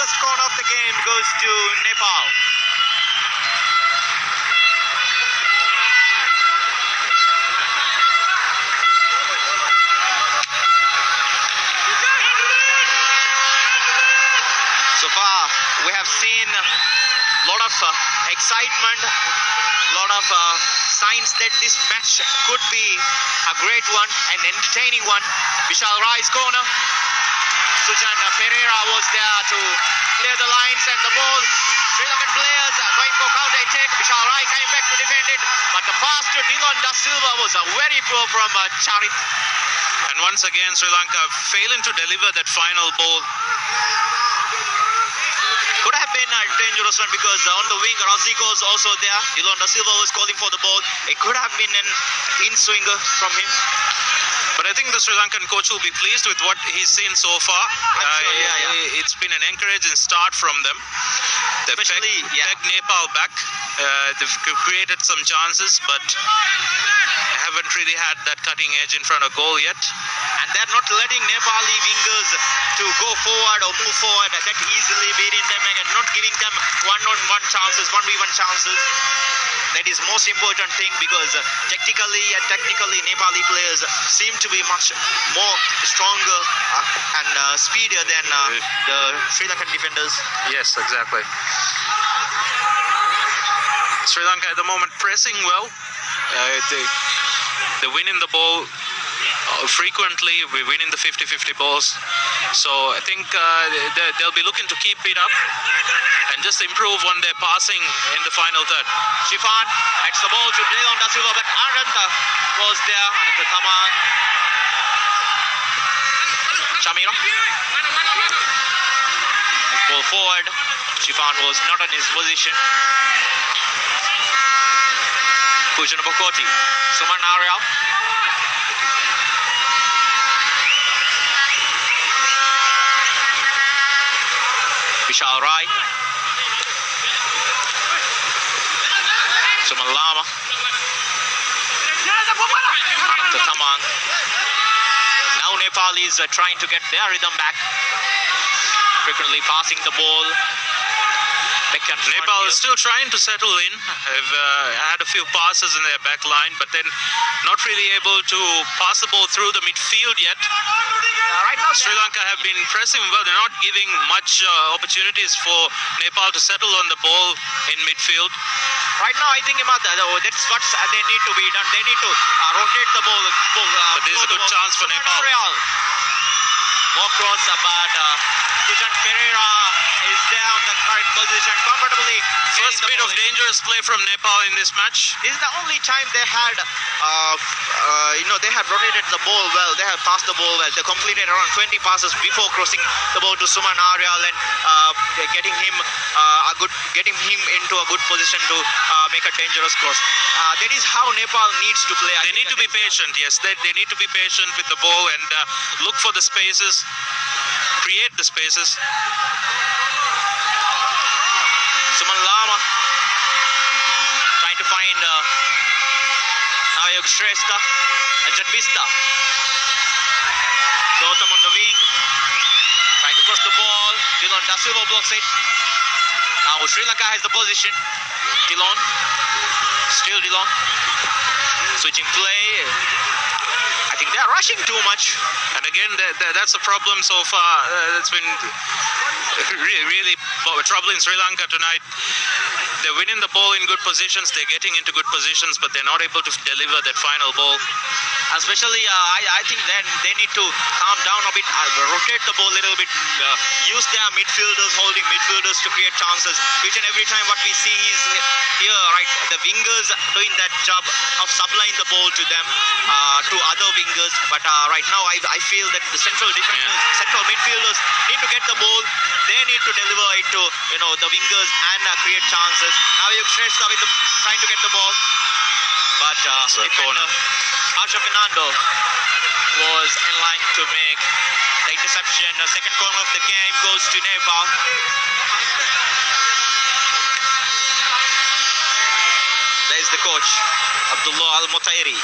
first corner of the game goes to Nepal. So far, we have seen a lot of excitement, a lot of signs that this match could be a great one, an entertaining one. Vishal Rai's corner. Sujan Pereira was there to clear the lines and the ball. Sri Lankan players going for counter attack. Vishal Rai came back to defend it, but the pass to Dilon Da Silva was very poor from Charit. And once again, Sri Lanka failing to deliver that final ball. Could have been a dangerous one because on the wing, Raziko was also there. Dilon Da Silva was calling for the ball. It could have been an in-swinger from him. But I think the Sri Lankan coach will be pleased with what he's seen so far. It's been an encouraging start from them. They've pegged Nepal back. They've created some chances, but haven't really had that cutting edge in front of goal yet. And they're not letting Nepali wingers to go forward or move forward that easily, beating them and not giving them one-on-one chances, 1v1 chances. That is most important thing because technically Nepali players seem to be much more stronger and speedier than the Sri Lankan defenders. Yes, exactly. Sri Lanka at the moment pressing well. They're winning the ball frequently. We're winning the 50-50 balls. So I think they'll be looking to keep it up and just improve on their passing in the final third. Shifan heads the ball to Dilon Da Silva, but Aranta was there. Aranta Tamang. Shamira. Ball forward. Shifan was not in his position. Pujan Bokoti. Suman Arial. Vishal Rai. Suman Lama. Ananta Tamang. Now Nepal is trying to get their rhythm back. Frequently passing the ball. Nepal is still trying to settle in. Have had a few passes in their back line, but then not really able to pass the ball through the midfield yet. Right now, Sri Lanka have been pressing well. They're not giving much opportunities for Nepal to settle on the ball in midfield. Right now, I think that's what they need to be done. They need to rotate the ball. But there's a good chance for Nepal. Walk cross, but Sujan Pereira is there on the correct position comfortably. First bit of dangerous play from Nepal in this match. This is the only time they had, they have rotated the ball well. They have passed the ball well. They completed around 20 passes before crossing the ball to Suman Arial and getting him into a good position to make a dangerous cross. That is how Nepal needs to play. They need to be patient. Yes, they need to be patient with the ball and look for the spaces, create the spaces. Suman Lama trying to find Nayog Shrestha and Janvista. Gautam on the wing, trying to cross the ball. Dilon Da Silva blocks it. Now Sri Lanka has the position. Dilon, still Dilon. Switching play. I think they're rushing too much. And again, that's a problem so far. That's been really troubling Sri Lanka tonight. They're winning the ball in good positions. They're getting into good positions, but they're not able to deliver that final ball. Especially, I think they need to calm down a bit, rotate the ball a little bit, use their midfielders, holding midfielders to create chances. Each and every time what we see is here, right, the wingers doing that job of supplying the ball to them, to other wingers. But right now, I feel that the central midfielders need to get the ball. They need to deliver it to the wingers and create chances. Now Shrestha trying to get the ball, but defender Asha Fernando was in line to make the interception. The second corner of the game goes to Nepal. There's the coach, Abdullah Al-Mutairi.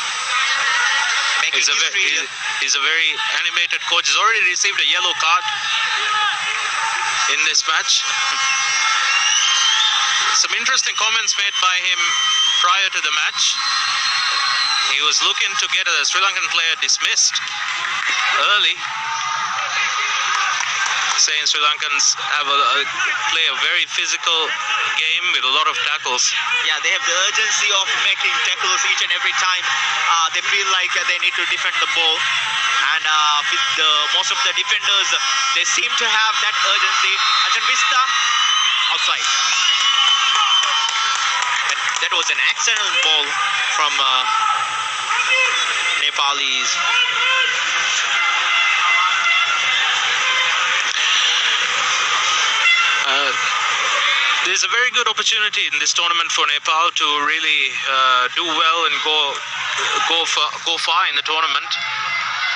He's a very animated coach. He's already received a yellow card in in this match. Some interesting comments made by him prior to the match. He was looking to get a Sri Lankan player dismissed early, saying Sri Lankans play a very physical game with a lot of tackles. Yeah, they have the urgency of making tackles each and every time they feel like they need to defend the ball. And with most of the defenders, they seem to have that urgency. Ajahn Vista, outside. That was an excellent ball from Nepalese. There's a very good opportunity in this tournament for Nepal to really do well and go far in the tournament.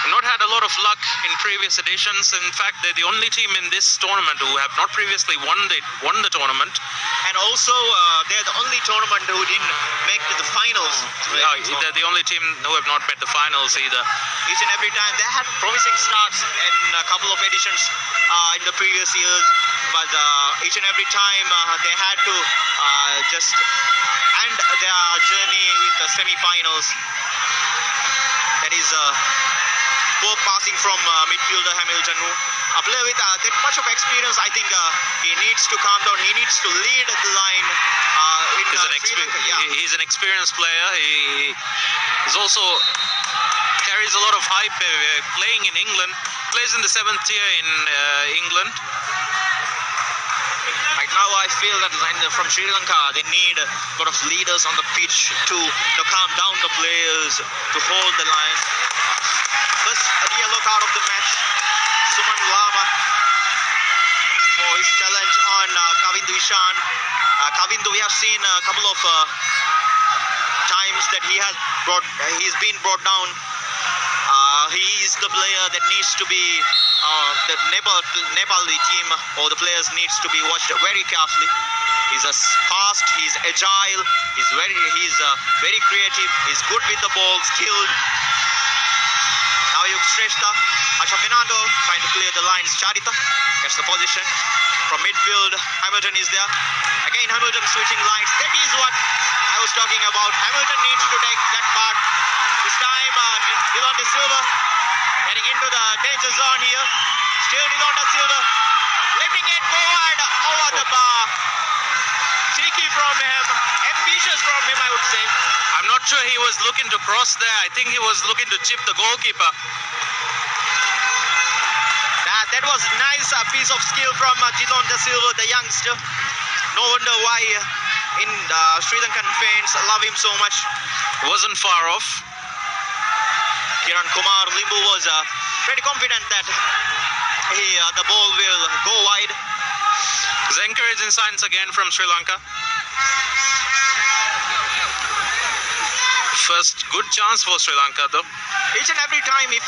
Not had a lot of luck in previous editions. In fact, they're the only team in this tournament who have not previously won the tournament. And also, they're the only tournament who didn't make the finals. Yeah, they're the only team who have not met the finals either. Each and every time they had promising starts in a couple of editions in the previous years, but each and every time they had to just end their journey with the semi-finals. That is poor passing from midfielder Hamilton, who a player with that much of experience. I think he needs to calm down. He needs to lead the line. He's an experienced player. He's also carries a lot of hype. Playing in England, plays in the 7th tier in England. Right now, I feel that from Sri Lanka, they need a lot of leaders on the pitch to calm down the players, to hold the line. First yellow card of the match, Suman Lama for his challenge on Kavindu Ishan. Kavindu, we have seen a couple of times that he's been brought down. He is the player that needs to be the Nepali team or the players needs to be watched very carefully. He's fast, he's agile, he's very creative, he's good with the ball, skilled. Ayuk Shrestha, Asha Fernando trying to clear the lines. Charita gets the position. From midfield, Hamilton is there. Again, Hamilton switching lines. That is what I was talking about. Hamilton needs to take that part. This time, Dilon De Silva getting into the danger zone here. Still Dilon De Silva letting it go wide over the bar. Cheeky from him. Ambitious from him, I would say. I'm not sure he was looking to cross there. I think he was looking to chip the goalkeeper. That was a nice piece of skill from Dilon De Silva, the youngster. No wonder why Sri Lankan fans love him so much. Wasn't far off. Kiran Kumar Limbu was pretty confident that the ball will go wide. There's encouraging signs again from Sri Lanka. First good chance for Sri Lanka though. Each and every time if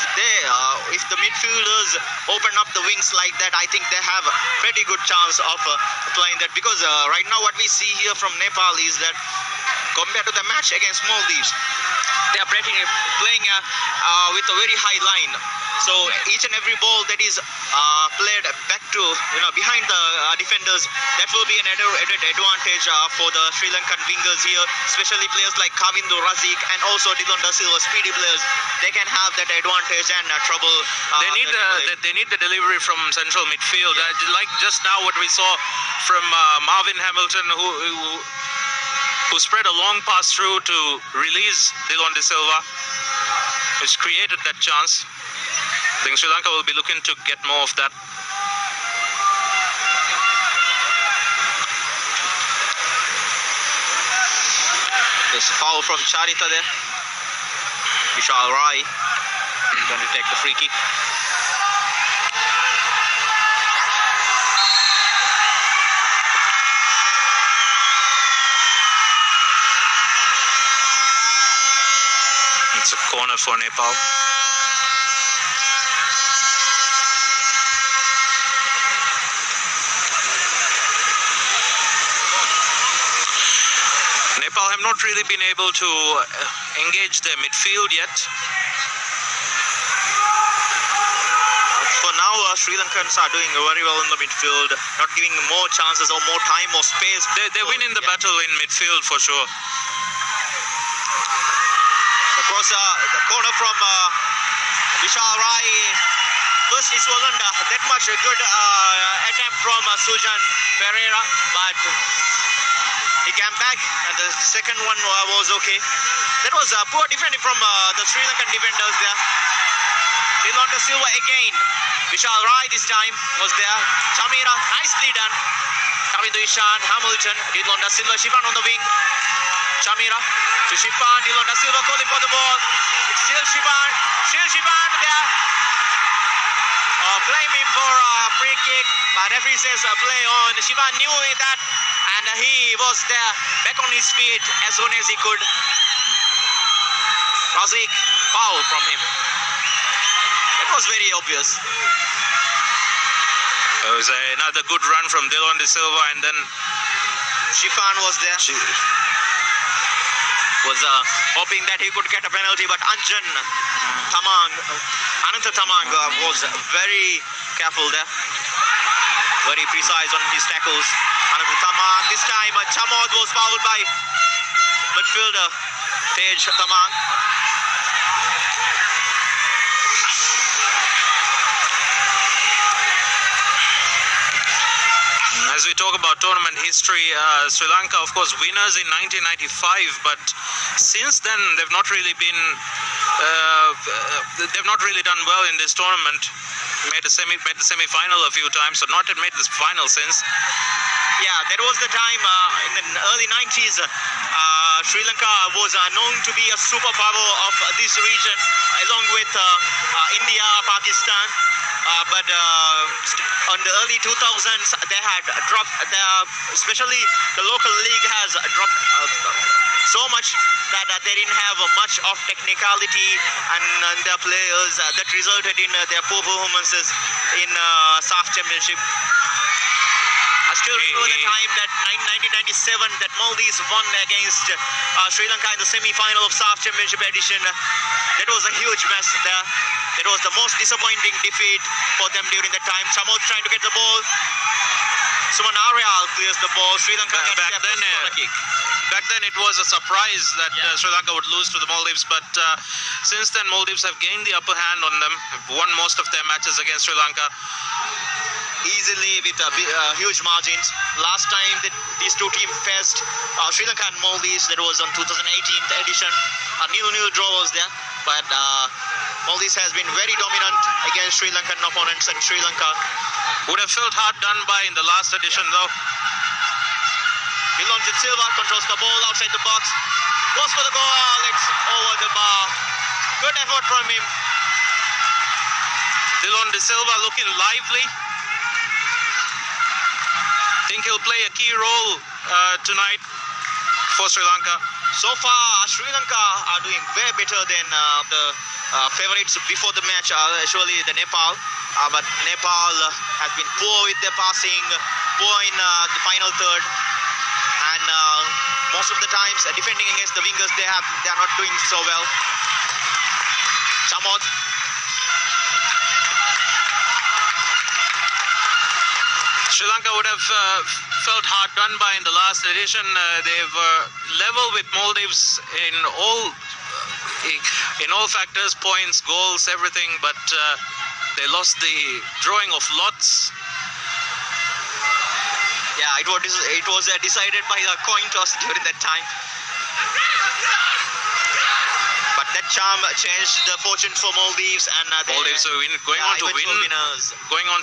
the midfielders open up the wings like that, I think they have a pretty good chance of playing that, because right now what we see here from Nepal is that compared to the match against Maldives, they are playing with a very high line. So each and every ball that is played back to behind the defenders, that will be an added advantage for the Sri Lankan wingers here, especially players like Kavindu, Razik, and also Dilon De Silva, speedy players. They can have that advantage and trouble. They need the delivery from central midfield. Like just now, what we saw from Marvin Hamilton, who spread a long pass through to release Dilon De Silva, which created that chance. I think Sri Lanka will be looking to get more of that. There's a foul from Charita there. Vishal Rai going to take the free kick. It's a corner for Nepal. Nepal have not really been able to engage their midfield yet. For now, Sri Lankans are doing very well in the midfield, not giving more chances or more time or space. They win in the battle in midfield for sure. Across the corner from Vishal Rai. First, it wasn't that much a good attempt from Sujan Pereira, but he came back, and the second one was okay. That was poor defending from the Sri Lankan defenders there. Dilon De Silva again. Vishal Rai this time was there. Chamira, nicely done. Coming to Ishan, Hamilton, Dilon De Silva, Shivan on the wing. Chamira to Shivan, Dilon De Silva calling for the ball. It's still Shivan there. Blame him for a free kick, but referee says play on. Shivan knew that, and he was there, back on his feet as soon as he could. Razik, foul from him. It was very obvious. It was another good run from Dilon De Silva, and then Shifan was there. Was hoping that he could get a penalty, but Ananta Tamang was very careful there. Very precise on his tackles. Ananta Tamang, this time Chamod was fouled by midfielder Tej Tamang. As we talk about tournament history, Sri Lanka, of course, winners in 1995, but since then they've not really done well in this tournament. Made the semi-final a few times, so not made this final since. Yeah, that was the time in the early 90s. Sri Lanka was known to be a superpower of this region, along with India, Pakistan. But on the early 2000s, they had dropped, especially the local league has dropped so much that they didn't have much of technicality and their players that resulted in their poor performances in SAF Championship. I still remember the time that 1997 that Maldives won against Sri Lanka in the semi-final of SAF Championship edition. That was a huge mess there. That was the most disappointing defeat for them during that time. Chamod trying to get the ball. Suman Aryal clears the ball. Sri Lanka gets their first corner kick. Back then it was a surprise that Sri Lanka would lose to the Maldives, but since then Maldives have gained the upper hand on them, have won most of their matches against Sri Lanka. Easily with huge margins. Last time that these two teams faced Sri Lanka and Maldives, that was on 2018 edition. A nil-nil draw was there, but Maldives has been very dominant against Sri Lankan opponents, and Sri Lanka would have felt hard done by in the last edition though. Dilon De Silva controls the ball outside the box, goes for the goal, it's over the bar. Good effort from him. Dilon De Silva looking lively. Think he'll play a key role tonight for Sri Lanka. So far, Sri Lanka are doing way better than the favorites before the match, actually the Nepal. But Nepal has been poor with their passing, poor in the final third. And most of the times defending against the wingers, they are not doing so well. Chamod. Sri Lanka would have felt hard done by in the last edition. They've level with Maldives in all factors, points, goals, everything, but they lost the drawing of lots. Yeah, it was decided by a coin toss during that time. But that charm changed the fortune for Maldives, and Maldives are going on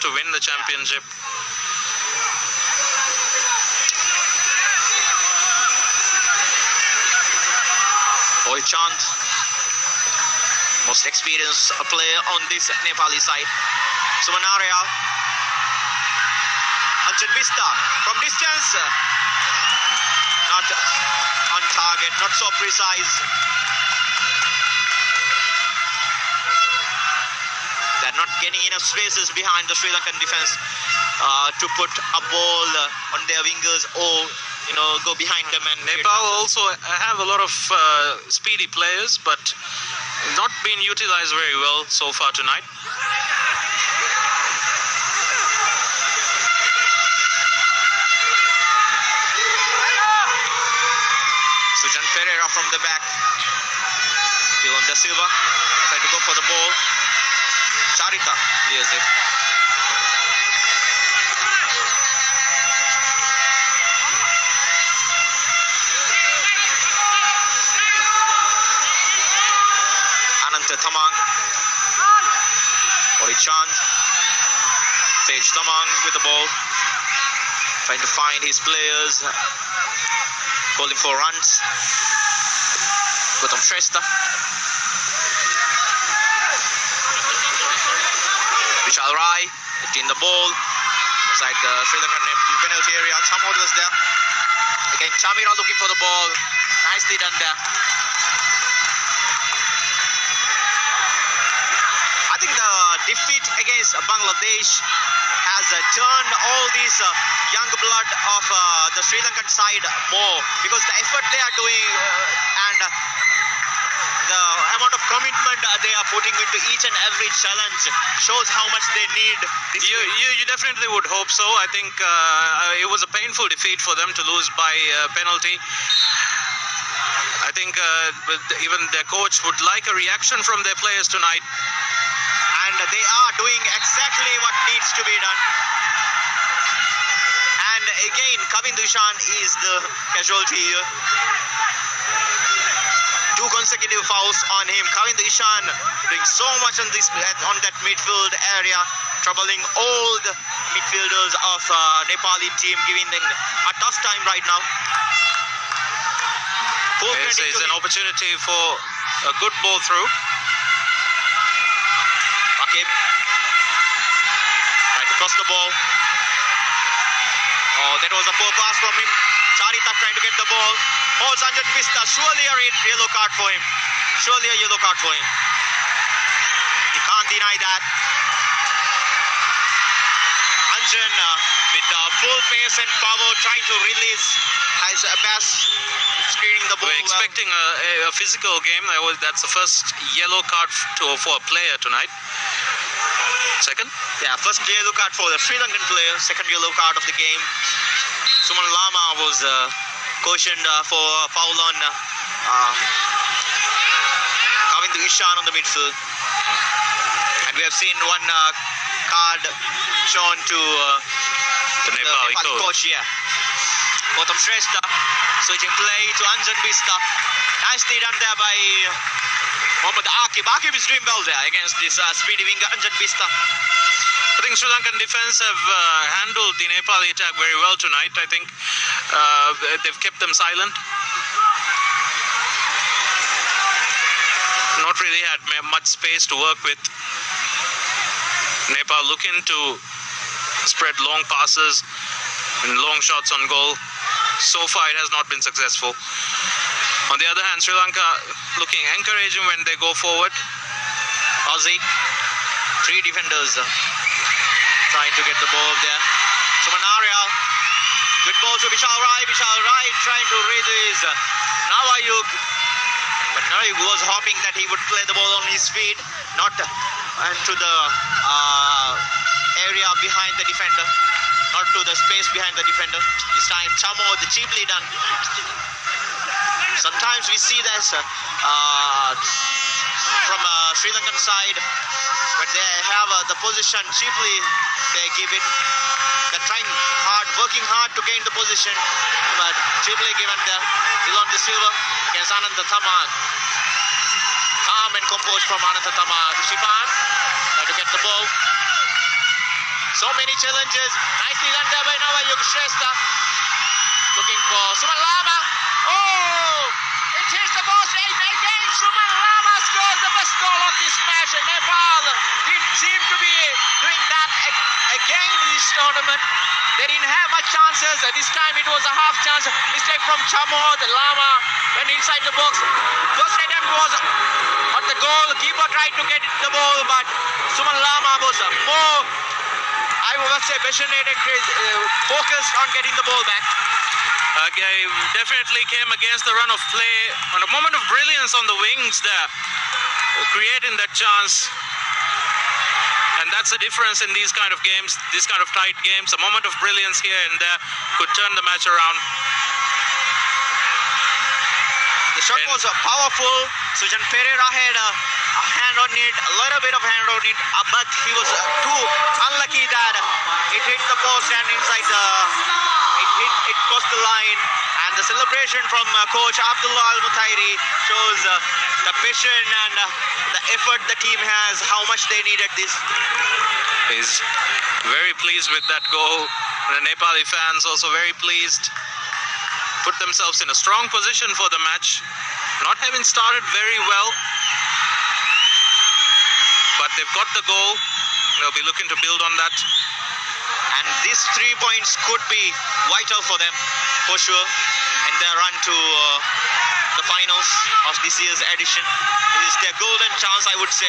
to win the championship. Chand, most experienced player on this Nepali side. Suman Aryal. Anjan Vista from distance. Not on target, not so precise. They're not getting enough spaces behind the Sri Lankan defense to put a ball on their wingers or go behind them. And Nepal also have a lot of speedy players, but not been utilized very well so far tonight. Ferreira from the back. Dylan Da Silva trying to go for the ball. Charita clears it. Ananta Thamang. Chand. Tej Thamang with the ball. Trying to find his players. Calling for runs. Gautam Shrestha. Vishal Rai lifting the ball inside the Sri Lankan penalty area. Chamod was there. Again, Chamira looking for the ball. Nicely done there. I think the defeat against Bangladesh has turned all these young blood of the Sri Lankan side more, because the effort they are doing and the amount of commitment they are putting into each and every challenge shows how much they need this you definitely would hope so. I think it was a painful defeat for them to lose by penalty. I think even their coach would like a reaction from their players tonight. And they are doing exactly what needs to be done. And again, Kavindu Ishan is the casualty here. 2 consecutive fouls on him. Kavindu Ishan doing so much on that midfield area, troubling all the midfielders of Nepali team, giving them a tough time right now. This is an opportunity for a good ball through. Trying to cross the ball. Oh, that was a poor pass from him. Charita trying to get the ball. Oh, Sanjay Pista. Surely a yellow card for him. Surely a yellow card for him. He can't deny that. Anjan with full pace and power trying to release as Abbas screening the ball. We're expecting a physical game. That's the first yellow card for a player tonight. Second? Yeah, first yellow card for the Sri Lankan player, second yellow card of the game. Suman Lama was cautioned for a foul on Kavindu Ishan on the midfield. And we have seen one card shown to the Nepali coach. Yeah. Gautam Shrestha switching play to Anjan Bista. Nicely done there by Mohammad Akib. Akib is doing well there against this speedy winger Anjan Bista. I think Sri Lankan defense have handled the Nepali attack very well tonight. I think they've kept them silent. Not really had much space to work with. Nepal looking to spread long passes and long shots on goal. So far it has not been successful. On the other hand, Sri Lanka looking encouraging when they go forward. Ozzy, 3 defenders trying to get the ball there. Suman Aryal, good ball to Vishal Rai. Vishal Rai trying to release Nawayug. But Nawayug was hoping that he would play the ball on his feet, not into the area behind the defender, not to the space behind the defender. This time Chamo, the cheaply done. Sometimes we see this from Sri Lankan side, when they have the position cheaply, they give it. They're trying hard, working hard to gain the position, but cheaply given there. Dylan Da Silva against Ananta Thamang. Calm and composed from Ananta Thamang. Shifan trying to get the ball. So many challenges. Nicely done there by Nawayug Shrestha. Looking for Suman Lama. Oh! It hits the post. Again, Suman Lama scores the best goal of this match. And Nepal didn't seem to be doing that again in this tournament. They didn't have much chances. This time it was a half chance. Mistake from Chamod. Lama went inside the box. First attempt was on the goal. Keeper tried to get the ball, but Suman Lama was more, I would say, passionate and focused on getting the ball back. Definitely came against the run of play. On a moment of brilliance on the wings there, creating that chance. And that's the difference in these kind of games, these kind of tight games. A moment of brilliance here and there could turn the match around. shot was powerful. Sujan Pereira had a hand on it, a little bit of hand on it, but he was too unlucky that it hit the post and inside the it crossed the line. And the celebration from coach Abdullah Al Mutairi shows the passion and the effort the team has, how much they needed this. He's very pleased with that goal. The Nepali fans also very pleased. Put themselves in a strong position for the match. Not having started very well, but they've got the goal. They'll be looking to build on that. And these 3 points could be vital for them, for sure, in their run to the finals of this year's edition. This is their golden chance, I would say.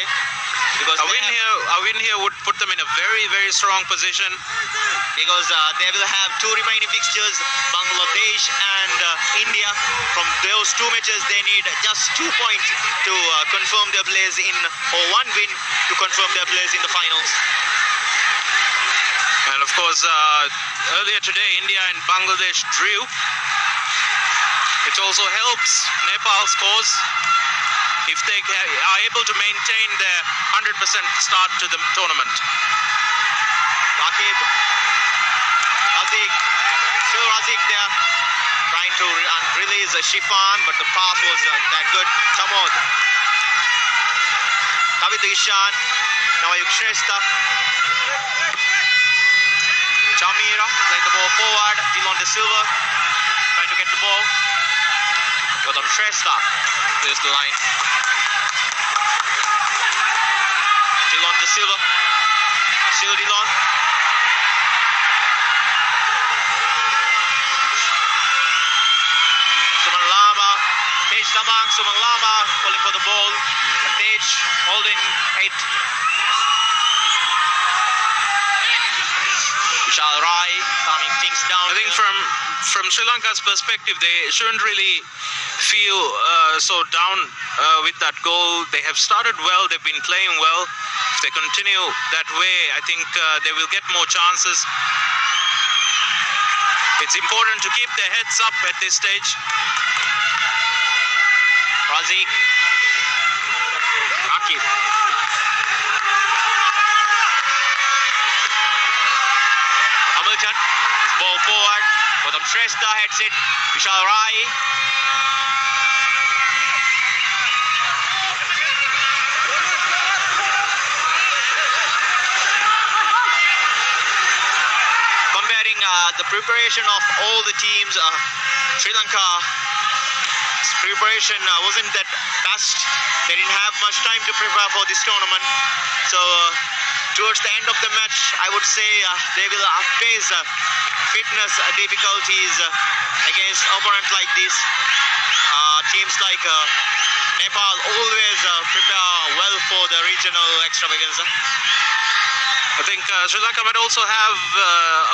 Because a win here would put them in a very, very strong position. Because they will have 2 remaining fixtures, Bangladesh and India. From those 2 matches, they need just 2 points to confirm their place in, or 1 win to confirm their place in the finals. And of course, earlier today, India and Bangladesh drew, which also helps Nepal's cause if they are able to maintain their 100% start to the tournament. Rakib, Razik, still Razik there, trying to release Shifan, but the pass was that good. Samod, David Ishan, Nawayuk Shrestha, Chamira playing the ball forward, Dilon De Silva trying to get the ball. Gotham Shrestha, there's the line. Dilon De Silva, still Dilon. Suman Lama, Tej Tamang, Suman Lama calling for the ball. Tej holding it. Vishal Rai calming things down. I think from Sri Lanka's perspective, they shouldn't really feel so down with that goal. They have started well, they've been playing well. If they continue that way, I think they will get more chances. It's important to keep their heads up at this stage. Razik, Rakib, Hamilton, ball forward, Gotham Shrestha heads it, Vishal Rai. Comparing the preparation of all the teams, Sri Lanka's preparation wasn't that best. They didn't have much time to prepare for this tournament. So towards the end of the match, I would say they will face fitness difficulties against opponents like this. Teams like Nepal always prepare well for the regional extravaganza. I think Sri Lanka might also have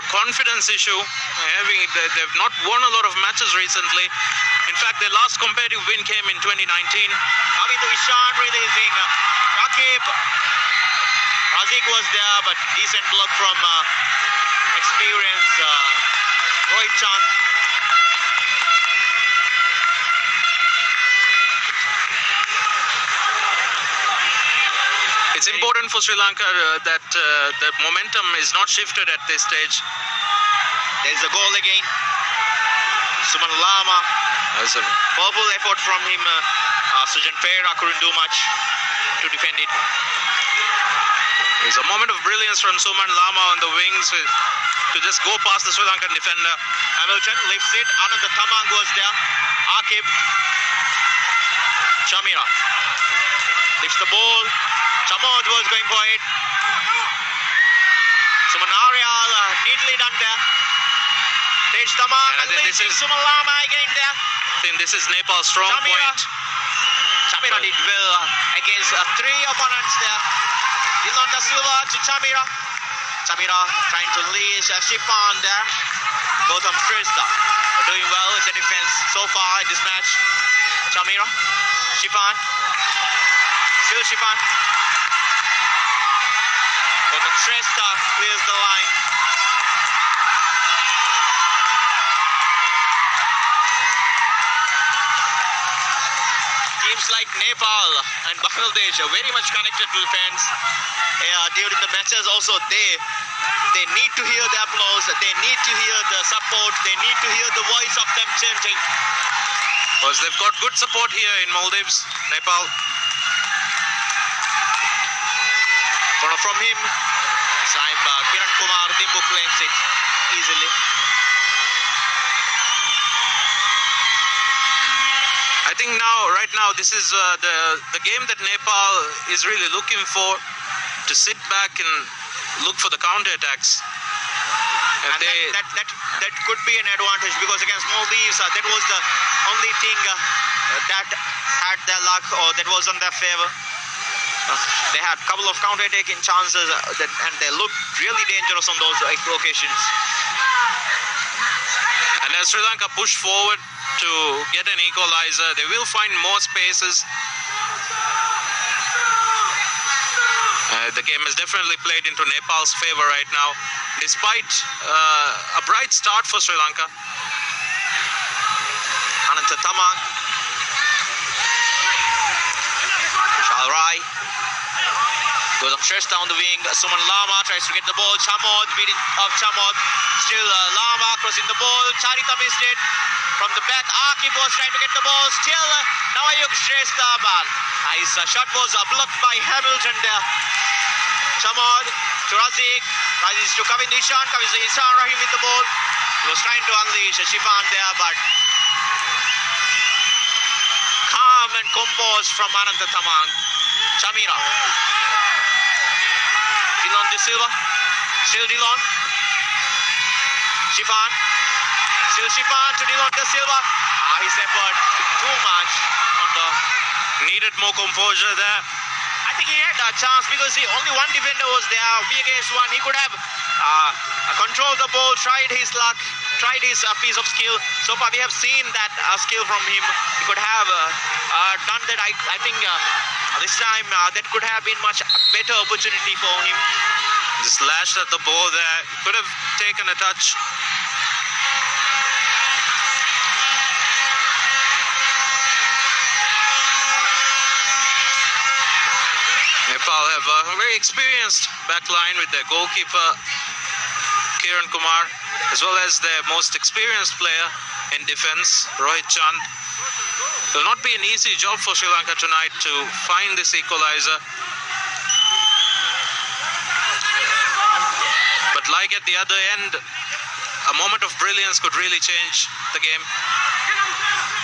a confidence issue. They've not won a lot of matches recently. In fact, their last competitive win came in 2019. Kavitu Ishan releasing Rakib. Razik was there, but decent block from experienced Rohit Chand. It's important for Sri Lanka that the momentum is not shifted at this stage. There's a goal again. Suman Lama. As a powerful effort from him. Sujan Pereira couldn't do much to defend it. There's a moment of brilliance from Suman Lama on the wings to just go past the Sri Lankan defender. Hamilton lifts it. Anand Tamang was there. Akib. Chamira lifts the ball. Chamod was going for it. Suman Arial neatly done there. Tej Tamang unleashing Suman Lama again there. I think this is Nepal's strong point. Chamira did well against 3 opponents there. Dilon Da Silva to Chamira. Chamira trying to unleash Shifan there. Gotham Shrestha doing well in the defense so far in this match. Chamira, Shifan, still Shifan. Gotham Shrestha clears the line. seems like Nepal and Bangladesh are very much connected to the fans. During the matches also they need to hear the applause, they need to hear the support, they need to hear the voice of them chanting. Because they've got good support here in Maldives, Nepal. Corner from him. Kiran Kumar Dimbu claims it easily. I think right now, this is the game that Nepal is really looking for, to sit back and look for the counter-attacks. And that could be an advantage, because against Maldives, that was the only thing that had their luck, or that was on their favor. They had a couple of counter-attacking chances, and they looked really dangerous on those occasions. And as Sri Lanka push forward to get an equalizer, they will find more spaces. The game has definitely played into Nepal's favor right now, despite a bright start for Sri Lanka. Ananta Tamang. Shalrai goes upstairs down the wing. Suman Lama tries to get the ball. Chamod beating of Chamod. Still Lama crossing the ball. Charita missed it. From the back, Akib was trying to get the ball. Still Nawayuk Shrestha ball. His shot was blocked by Hamilton there. Chamod to Razik. Razik to Kavin Ishan. Kavin Ishan Rahim with the ball. He was trying to unleash Shifan there, but calm and composed from Ananta Tamang. Chamira. Dillon De Silva. Still Dillon. Shifan. Still Shifan to Dillon De Silva. His effort too much on the... Needed more composure there. I think he had a chance, because only one defender was there. Be against one. He could have controlled the ball, tried his luck, tried his piece of skill. So far we have seen that skill from him. He could have done that. I think this time that could have been much better opportunity for him. Just lashed at the ball there. Could have taken a touch. Nepal have a very experienced back line with their goalkeeper Kiran Kumar, as well as their most experienced player in defense, Rohit Chand. It will not be an easy job for Sri Lanka tonight to find this equalizer. But like at the other end, a moment of brilliance could really change the game.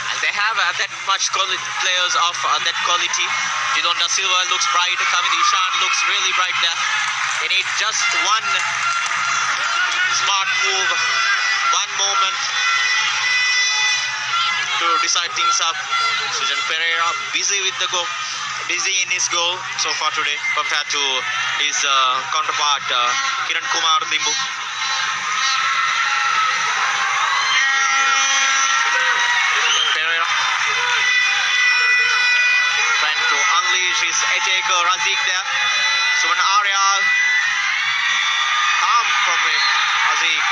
And they have that much players of that quality. Dillon Da Silva looks bright. Kavin Ishan looks really bright there. They need just one smart move, one moment to decide things up. Sujan Pereira busy with the goal, busy in his goal so far today compared to his counterpart Kiran Kumar Dimbu. His attacker Razik there. Suman Aryal. Calm from him. Razik.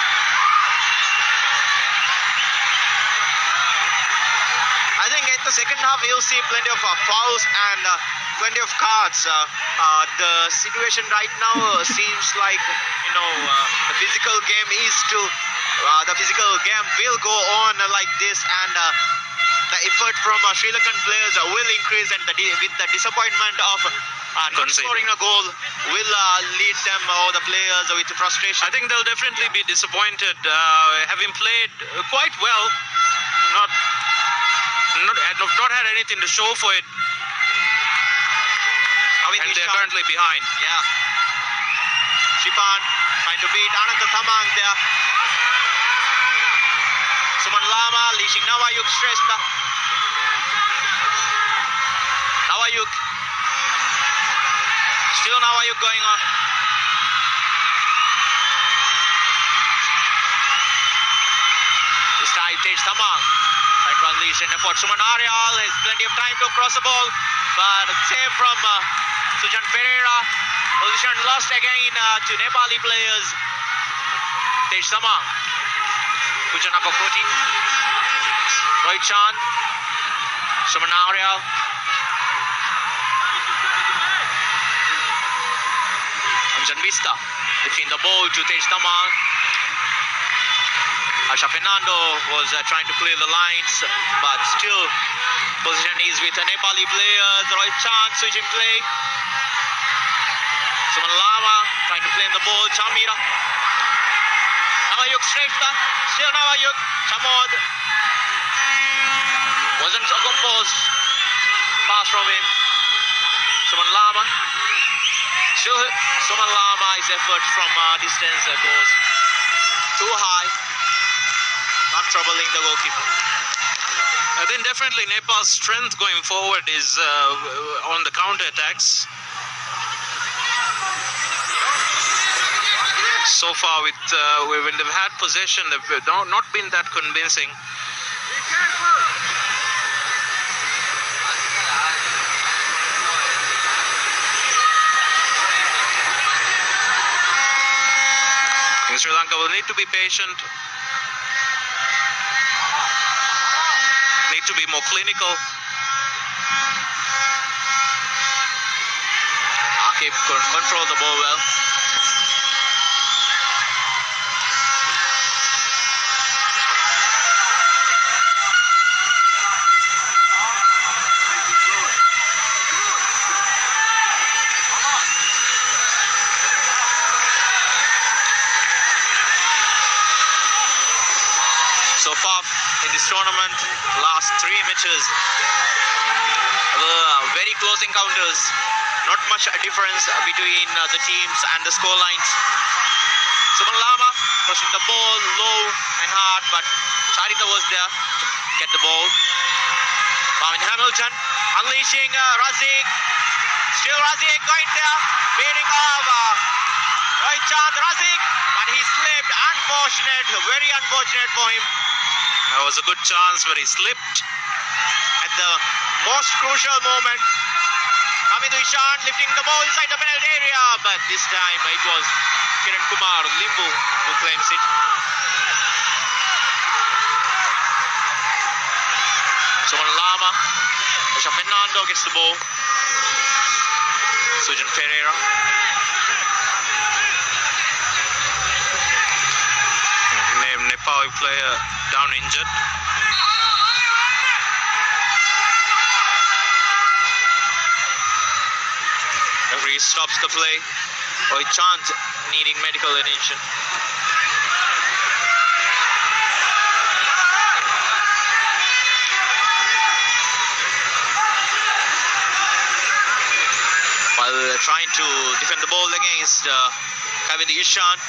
I think in the second half you'll see plenty of fouls and plenty of cards. The situation right now seems like, the physical game is to the physical game will go on like this, and the effort from Sri Lankan players will increase, and with the disappointment of not scoring a goal will lead them, or the players, with frustration. I think they'll definitely be disappointed, having played quite well, not had anything to show for it, and they're currently behind. Yeah. Shipan trying to beat Ananta Tamang there. Suman Lama leashing Nawayuk Shrestha. Nawayuk. Still Nawayuk going on. This time Tej Tamang trying to unleash an effort. Suman Aryal has plenty of time to cross the ball, but save from Sujan Pereira. Position lost again to Nepali players. Tej Tamang. Pujan Apakoti. Rohit Chand. Suman Aryal. Ranjan Vista lifting the ball to Tej Tamal. Asha Fernando was trying to clear the lines, but still position is with the Nepali players. Roy Chand switching play. Suman Lama trying to play in the ball. Chamira. Navayuk Shrestha. Still Navayuk. Chamod. Wasn't a composed pass from him. Suman Lama. Still Suman Lama's effort from distance goes too high. Not troubling the goalkeeper. I think definitely Nepal's strength going forward is on the counter-attacks. So far, when they've had possession, they've not been that convincing. And Sri Lanka will need to be patient. Need to be more clinical. Akib couldn't control the ball well. So far in this tournament, last 3 matches, very close encounters. Not much difference between the teams and the score lines. Suman Lama pushing the ball low and hard, but Charita was there to get the ball. Pawan Hamilton unleashing Razik. Still Razik going there, beating off Roy Chand Razik, but he slipped. Unfortunate, very unfortunate for him. That was a good chance, but he slipped at the most crucial moment. Coming to Ishan, lifting the ball inside the penalty area, but this time it was Kiran Kumar Limbu who claims it. Suman Lama, Asha Fernando gets the ball. Sujan Ferreira. Nepali player down injured. Referee stops the play. Roy Chand needing medical attention. While trying to defend the ball against Kevin Ishan.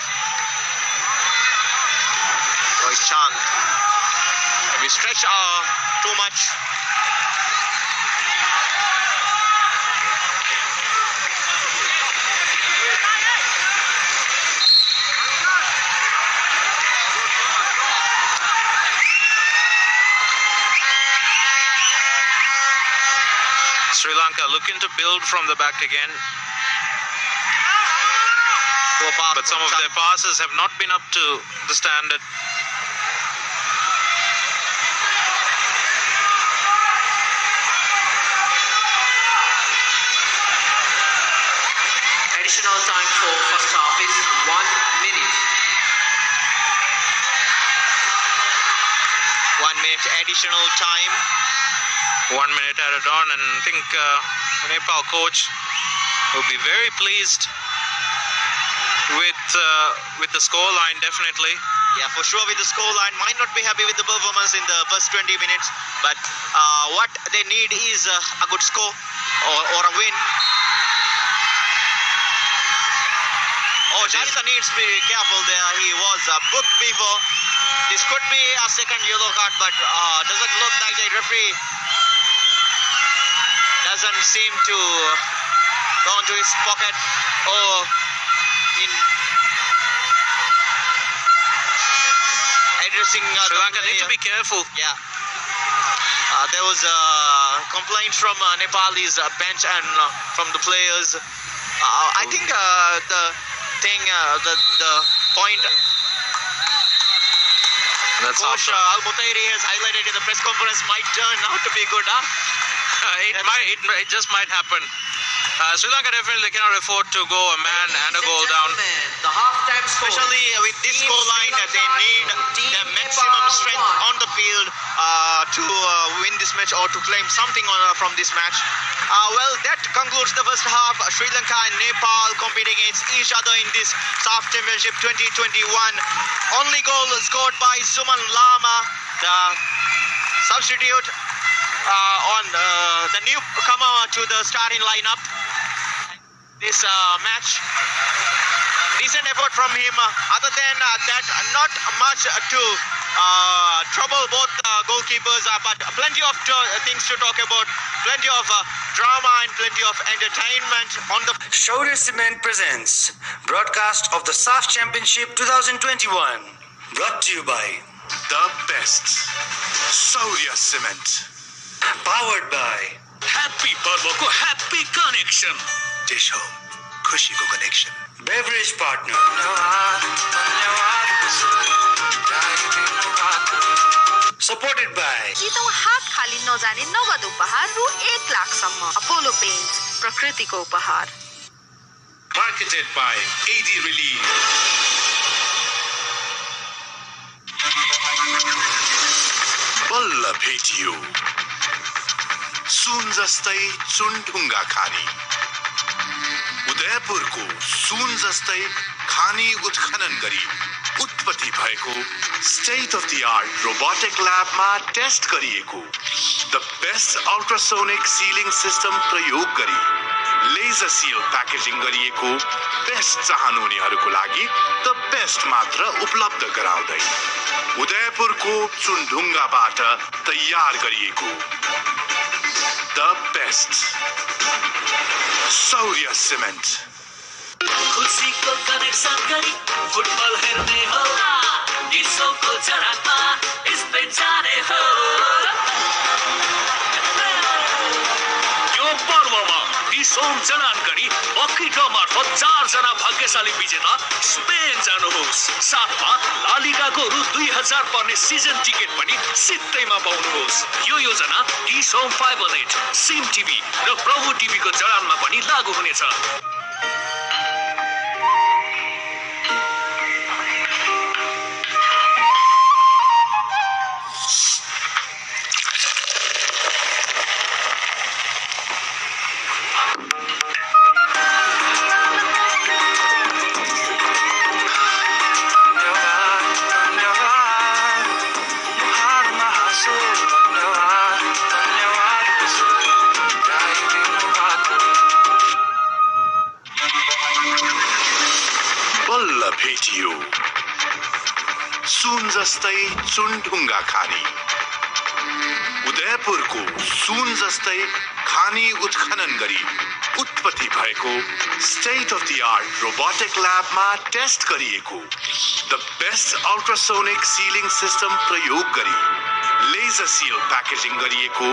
Roy Chand. We stretch too much. Sri Lanka looking to build from the back again. But some of their passes have not been up to the standard. Additional time for first half is 1 minute. 1 minute additional time. 1 minute added on, and I think the Nepal coach will be very pleased with the score line, definitely. Yeah, for sure with the score line. Might not be happy with the performance in the first 20 minutes, but what they need is a good score or a win. Oh, Charita needs to be careful there. He was booked before. This could be a second yellow card, but doesn't look like the referee doesn't seem to go into his pocket or in addressing Sri Lanka need to be careful. Yeah. There was a complaint from Nepalese bench and from the players. I think the point That's Coach Al-Mutairi has highlighted in the press conference might turn out to be good, huh? It just might happen. Sri Lanka definitely cannot afford to go a man and a goal down. The halftime score. Especially with this goal line, they need the maximum strength on the field to win this match or to claim something from this match. Well, that concludes the first half. Sri Lanka and Nepal competing against each other in this SAFF Championship 2021. Only goal scored by Suman Lama, the substitute on the newcomer to the starting lineup. This match, decent effort from him. Other than that, not much to trouble both goalkeepers, but plenty of things to talk about, plenty of drama and plenty of entertainment on the. Shaurya Cement presents broadcast of the SAFF Championship 2021, brought to you by The Best, Shaurya Cement, powered by Happy पर्वको Happy Connection, देश हो खुशीको connection, beverage partner supported by जीतौं हात खाली नजाने नगद उपहार रु 1 लाख सम्म अपोलो पेन्ट्स प्रकृतिको उपहार marketed by AD Relief. बल्ल भेटियो सुन जस्तै चुनढुङ्गा खानी, उदयपुरको सुन जस्तै खानी उत्खनन गरी उत्पत्ति भएको state of the art robotic ल्याबमा टेस्ट गरिएको the best ultrasonic sealing system प्रयोग गरी लेजर सिल प्याकेजिङ गरिएको बेस्ट चाहनुहुनेहरूको लागि द बेस्ट मात्र उपलब्ध गराउँदै उदयपुरको चुनढुङ्गाबाट तयार गरिएको द बेस्ट शौर्य सिमेन्ट। खुसीको कनेक्सन गरी फुटबल हेर्ने हो, डिसोको जरामा स्पेन जाने हो। यो पर्वमा डिसोम जलान गरी लकी ड्र मार्फत 4 जना भाग्यशाली विजेता स्पेन जानुहोस्। साथमा ला लिगाको रु 2000 पर्ने सिजन टिकट पनि सित्तैमा पाउनुहोस्। यो योजना डिसोम फाइबर नेट, सिम टिभी र प्रभु टिभीको जडानमा पनि लागू हुनेछ। बल्ल भेटियो सुन जस्तै चुनढुङ्गा खानी, उदयपुरको सुन जस्तै खानी उत्खनन गरी उत्पत्ति भएको state of the art robotic ल्याबमा टेस्ट गरिएको the best ultrasonic sealing system प्रयोग गरी लेजर सिल प्याकेजिङ गरिएको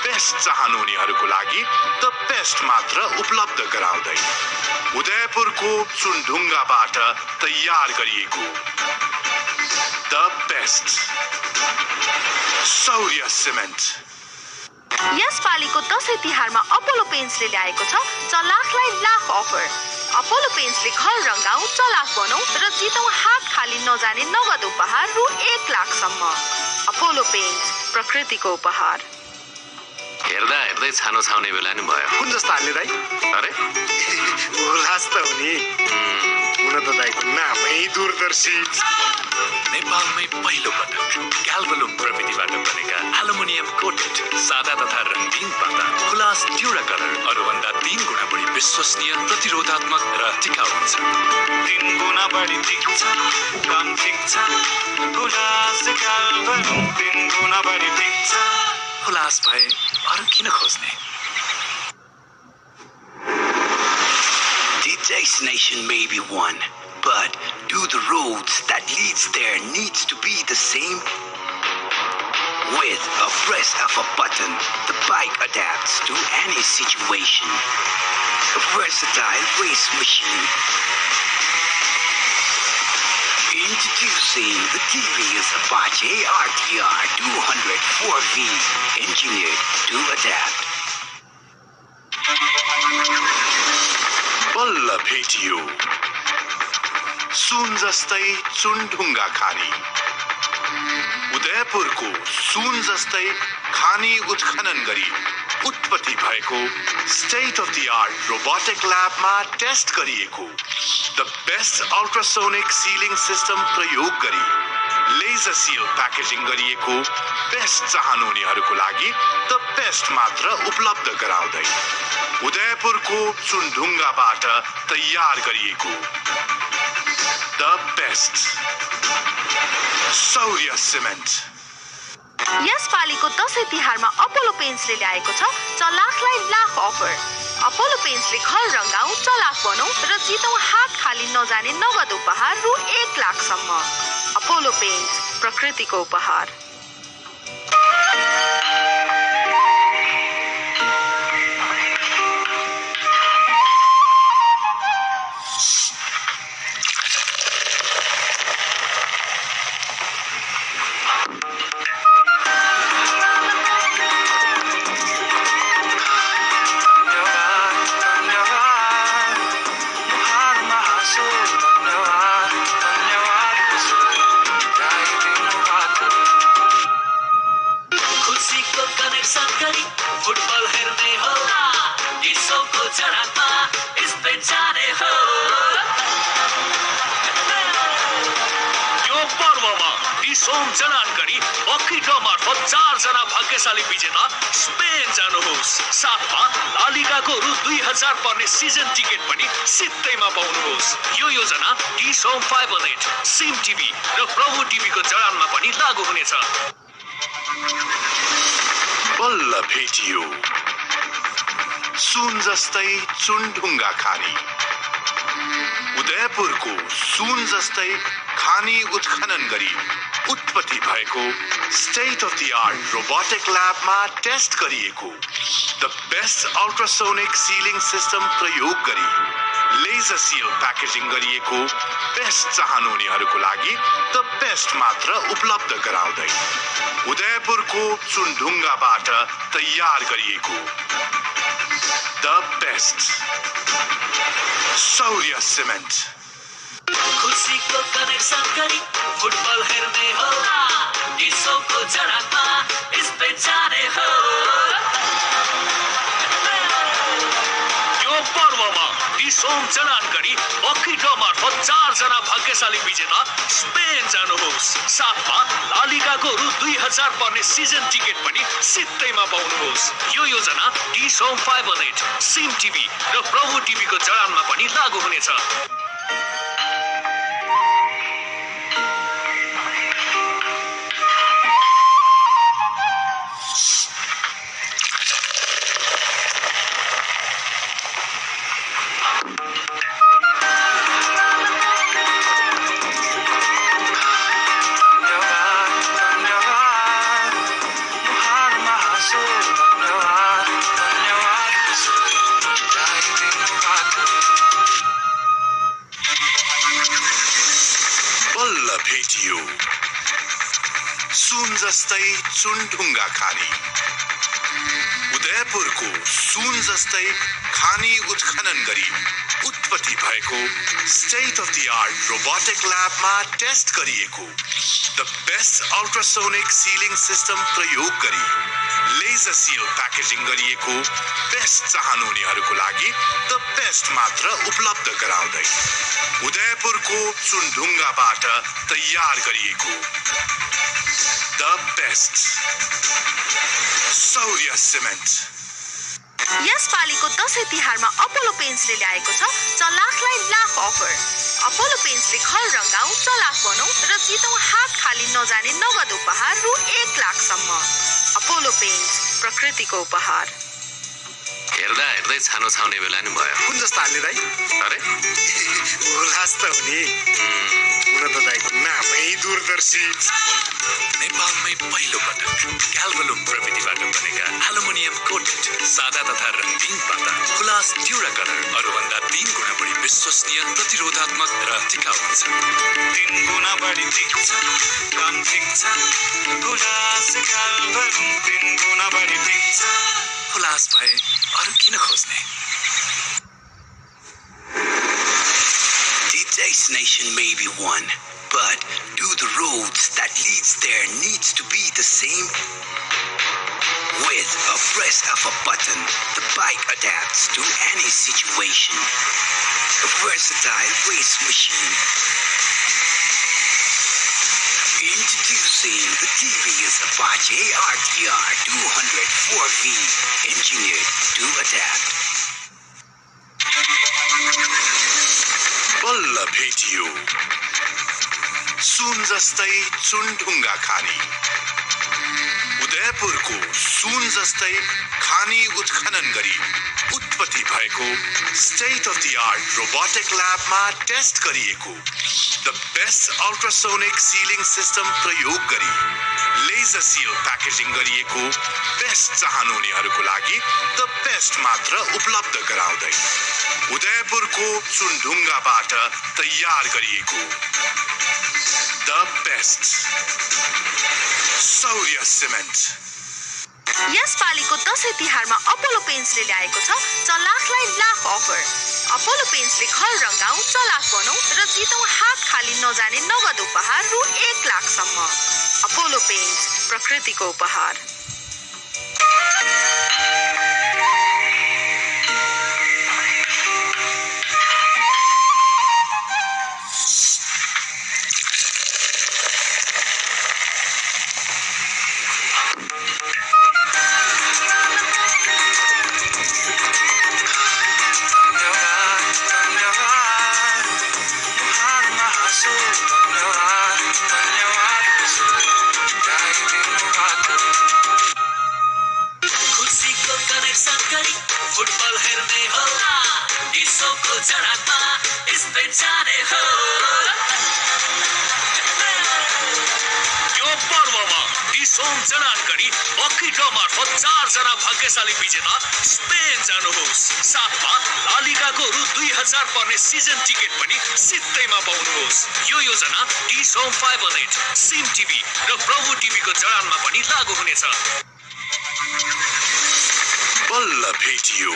बेस्ट चाहनुहुनेहरूको लागि द बेस्ट मात्र उपलब्ध गराउँदै उदयपुरको चुनढुङ्गाबाट तयार गरिएको द बेस्ट शौर्य सिमेन्ट। यसपालिको दशैं तिहारमा अपोलो पेन्ट्सले ल्याएको छ चलाखलाई लाख अफर। अपोलो पेन्ट्सले घर रंगाऊ, चलाख बनौ र जितौं हात खाली नजाने नगद उपहार रु 1 लाख सम्म। अपोलो पेन्ट्स प्रकृतिको उपहार। हेर्दा हेर्दै छानो छाउने बेला नि भयो। कुन जस्तो हाल्ने दाइ? अरे लास्ट त हुने हुन त दाइको नामै दूरदर्शी। नेपालमै पहिलो पटक ग्याल्भलुम प्रविधिबाट बनेका एल्युमिनियम कोटेड सादा तथा रङ्गीन पाता खुलास ड्युरा कलर अरूभन्दा 3 गुणा बढी विश्वसनीय, प्रतिरोधात्मक र टिकाउ हुन्छ। 3 गुणा बढी टिक्छ, कम टिक्छ, खुलास ग्याल्भलुम 3 गुणा बढी टिक्छ। खुलास भए अरू किन खोज्ने? The destination may be one, but do the roads that leads there needs to be the same? With a press of a button, the bike adapts to any situation. A versatile race machine. Introducing the TVS Apache RTR 200 4V, engineered to adapt. बल्ल भेटियो सुन जस्तै चुनढुङ्गा खानी उदयपुरको सुन जस्तै खानी उत्खनन गरी उत्पत्ति भएको state of the art robotic ल्याबमा टेस्ट गरिएको the best ultrasonic sealing system प्रयोग गरी लेजर सिल प्याकेजिङ गरिएको बेस्ट चाहनुहुनेहरूको लागि द बेस्ट मात्र उपलब्ध गराउँदै उदयपुरको चुनढुङ्गाबाट तयार गरिएको द बेस्ट सौर्य सिमेन्ट यस पालीको दशैं तिहारमा अपोलो पेन्ट्सले ल्याएको छ चलाखलाई लाख अफर। अपोलो पेन्ट्सले घर रंगाऊ, चलाख बनौ र जितौं हात खाली नजाने नगद उपहार रु 1 लाखसम्म। अपोलो पेन्ट्स, प्रकृतिको उपहार। फुटबल हेर्ने हो दिसौको जडामा स्पेन जाने हो। यो पर्वमा दिसौम जडान गरी लकी ड्र मार्फत 4 जना भाग्यशाली विजेता स्पेन जानुहोस्। साथमा लालिगाको रु 2000 पर्ने सिजन टिकट पनि सित्तैमा पाउनुहोस्। यो योजना दिसौम फाइबर नेट, सिम टिभी र प्रभु टिभीको जडानमा पनि लागू हुनेछ। बल्ल भेटियो सुन जस्तै चुनढुङ्गा खानी उदयपुरको सुन जस्तै खानी उत्खनन गरी उत्पत्ति भएको state of the art robotic ल्याबमा टेस्ट गरिएको the best ultrasonic sealing system प्रयोग गरी लेजर सिल प्याकेजिङ गरिएको बेस्ट चाहनुहुनेहरूको लागि द बेस्ट मात्र उपलब्ध गराउँदै उदयपुरको चुनढुङ्गाबाट तयार गरिएको द बेस्ट सौर्य सिमेन्ट। खुसीको कनेक्सन गरी फुटबल हेर्ने हो दिसौको जडामा स्पेन जाने हो। यो पर्वमा दिसौम जडान गरी लकी ड्र मार्फत 4 जना भाग्यशाली विजेता स्पेन जानुहोस्। साथमा लालिगाको रु 2000 पर्ने सिजन टिकट पनि सित्तैमा पाउनुहोस्। यो योजना दिसौम फाइबर नेट, सिम टिभी र प्रभु टिभीको जडानमा पनि लागू हुनेछ। भेटियो सुन जस्तै चुनढुङ्गा खानी उदयपुरको सुन जस्तै खानी उत्खनन गरी उत्पत्ति भएको state of the art robotic ल्याबमा टेस्ट गरिएको the best ultrasonic sealing system प्रयोग गरी लेजर सिल प्याकेजिङ गरिएको बेस्ट चाहनुहुनेहरूको लागि द बेस्ट मात्र उपलब्ध गराउँदै उदयपुरको चुनढुङ्गाबाट तयार गरिएको द बेस्ट सौर्य सिमेन्ट। यस पालीको दशैं तिहारमा अपोलो पेन्ट्सले ल्याएको छ चलाखलाई लाख अफर। अपोलो पेन्ट्सले घर रंगाऊ, चलाख बनौ र जितौं हात खाली नजाने नगद उपहार रु 1 लाखसम्म। अपोलो पेन्ट्स, प्रकृतिको उपहार। हेर्दा हेर्दै छानो छाउने बेला नि भयो। कुन जस्तो हाल्ने दाइ? अरे भोलास त हुने हुन त दाइको नामै दूरदर्शी। नेपालमै पहिलो पटक क्याल्भलुम प्रविधिबाट बनेका एल्युमिनियम कोटेड सादा तथा रङ्गीन पाता खुलास ट्युरा कलर अरूभन्दा 3 गुणा बढी विश्वसनीय, प्रतिरोधात्मक र टिकाउ हुन्छ। 3 गुणा बढी टिक्छ, कम टिक्छ, खुलास क्याल्भलुम 3 गुणा बढी टिक्छ। खुलास भए अरू किन खोज्ने? destination may be one, but do the roads that leads there needs to be the same? With a press of a button, the bike adapts to any situation. A versatile race machine. Introducing the TVS Apache RTR 204V, engineered to adapt. बल्ल भेटियो सुन जस्तै चुनढुङ्गा खानी उदयपुरको सुन जस्तै खानी उत्खनन गरी उत्पत्ति भएको state of the art robotic ल्याबमा टेस्ट गरिएको the best ultrasonic sealing system प्रयोग गरी लेजर सिल प्याकेजिङ गरिएको बेस्ट चाहनुहुनेहरूको लागि द बेस्ट मात्र उपलब्ध गराउँदै उदयपुरको चुनढुङ्गाबाट तयार गरिएको द बेस्ट सौर्य सिमेन्ट यसपालिको दशैं तिहारमा अपोलो पेन्ट्सले ल्याएको छ चलाखलाई लाख अफर। अपोलो पेन्ट्सले घर रंगाऊ, चलाख बनाऊ र जितौं हात खाली नजाने नगद उपहार रु 1 लाखसम्म। अपोलो पेन्ट्स, प्रकृतिको उपहार। फुटबल हेर्ने हो डिसोको जडानमा स्पेन जाने हो। यो पर्वमा डिसोम जडान गरी लकी ड्र मार्फत 4 जना भाग्यशाली विजेता स्पेन जानुहोस्। साथमा लालिगाको रु 2000 पर्ने सिजन टिकट पनि सित्तैमा पाउनुहोस्। यो योजना डिसोम फाइबर नेट, सिम टिभी र प्रभु टिभीको जडानमा पनि लागू हुनेछ। बल्ल भेटियो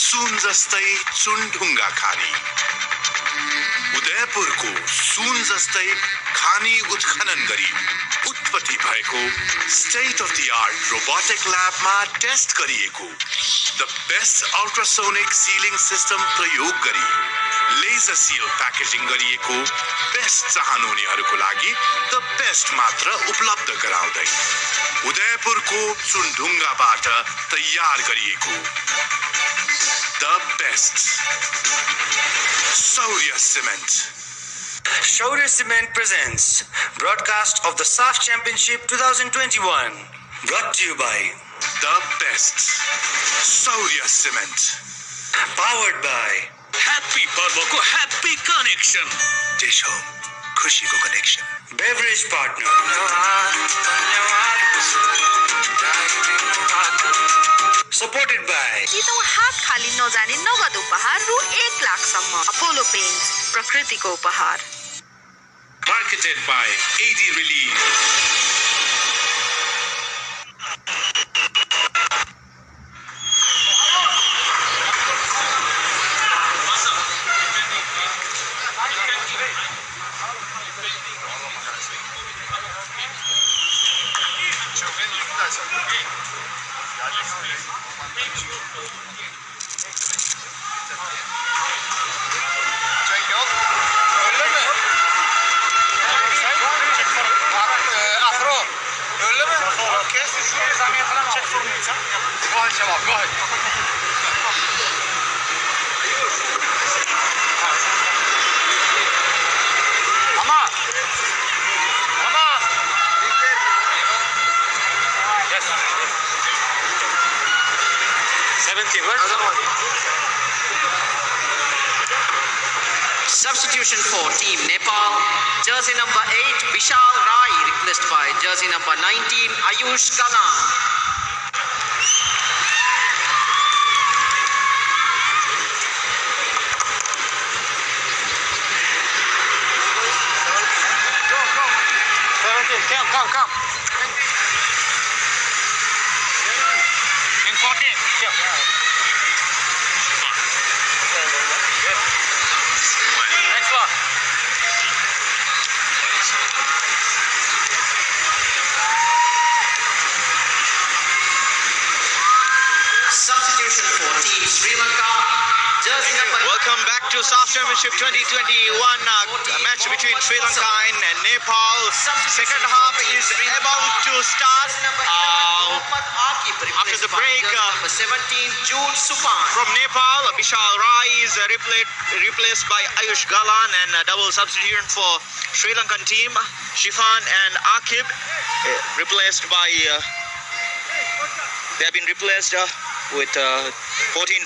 सुन जस्तै चुनढुङ्गा खानी उदयपुरको सुन जस्तै खानी उत्खनन गरी उत्पत्ति भएको state of the art robotic ल्याबमा टेस्ट गरिएको the best ultrasonic sealing system प्रयोग गरी लेजर सिल प्याकेजिङ गरिएको बेस्ट चाहनुहुनेहरूको लागि द बेस्ट मात्र उपलब्ध गराउँदै उदयपुरको चुनढुङ्गाबाट तयार गरिएको द बेस्ट सौर्य cement. Shaurya Cement presents broadcast of the SAF Championship 2021, brought to you by the best Saurya Cement, powered by Happy Parvako Happy Connection, Desho Khushi Ko Connection, beverage partner supported by जितौं हात खाली नजाने नगद उपहार रु 1 लाखसम्म। Apollo paints, प्रकृतिको उपहार। marketed by AD Relief. Substitution for Team Nepal, jersey number 8 Vishal Rai replaced by jersey number 19 Ayush Kalan. Come. In 14. Yeah. Welcome back to SAF Championship 2021 match between Sri Lanka and Nepal. Second half is about to start. After the break, from Nepal, Vishal Rai is replaced by Ayush Galan, and a double substitution for Sri Lankan team. Shifan and Akib replaced by they have been replaced with 14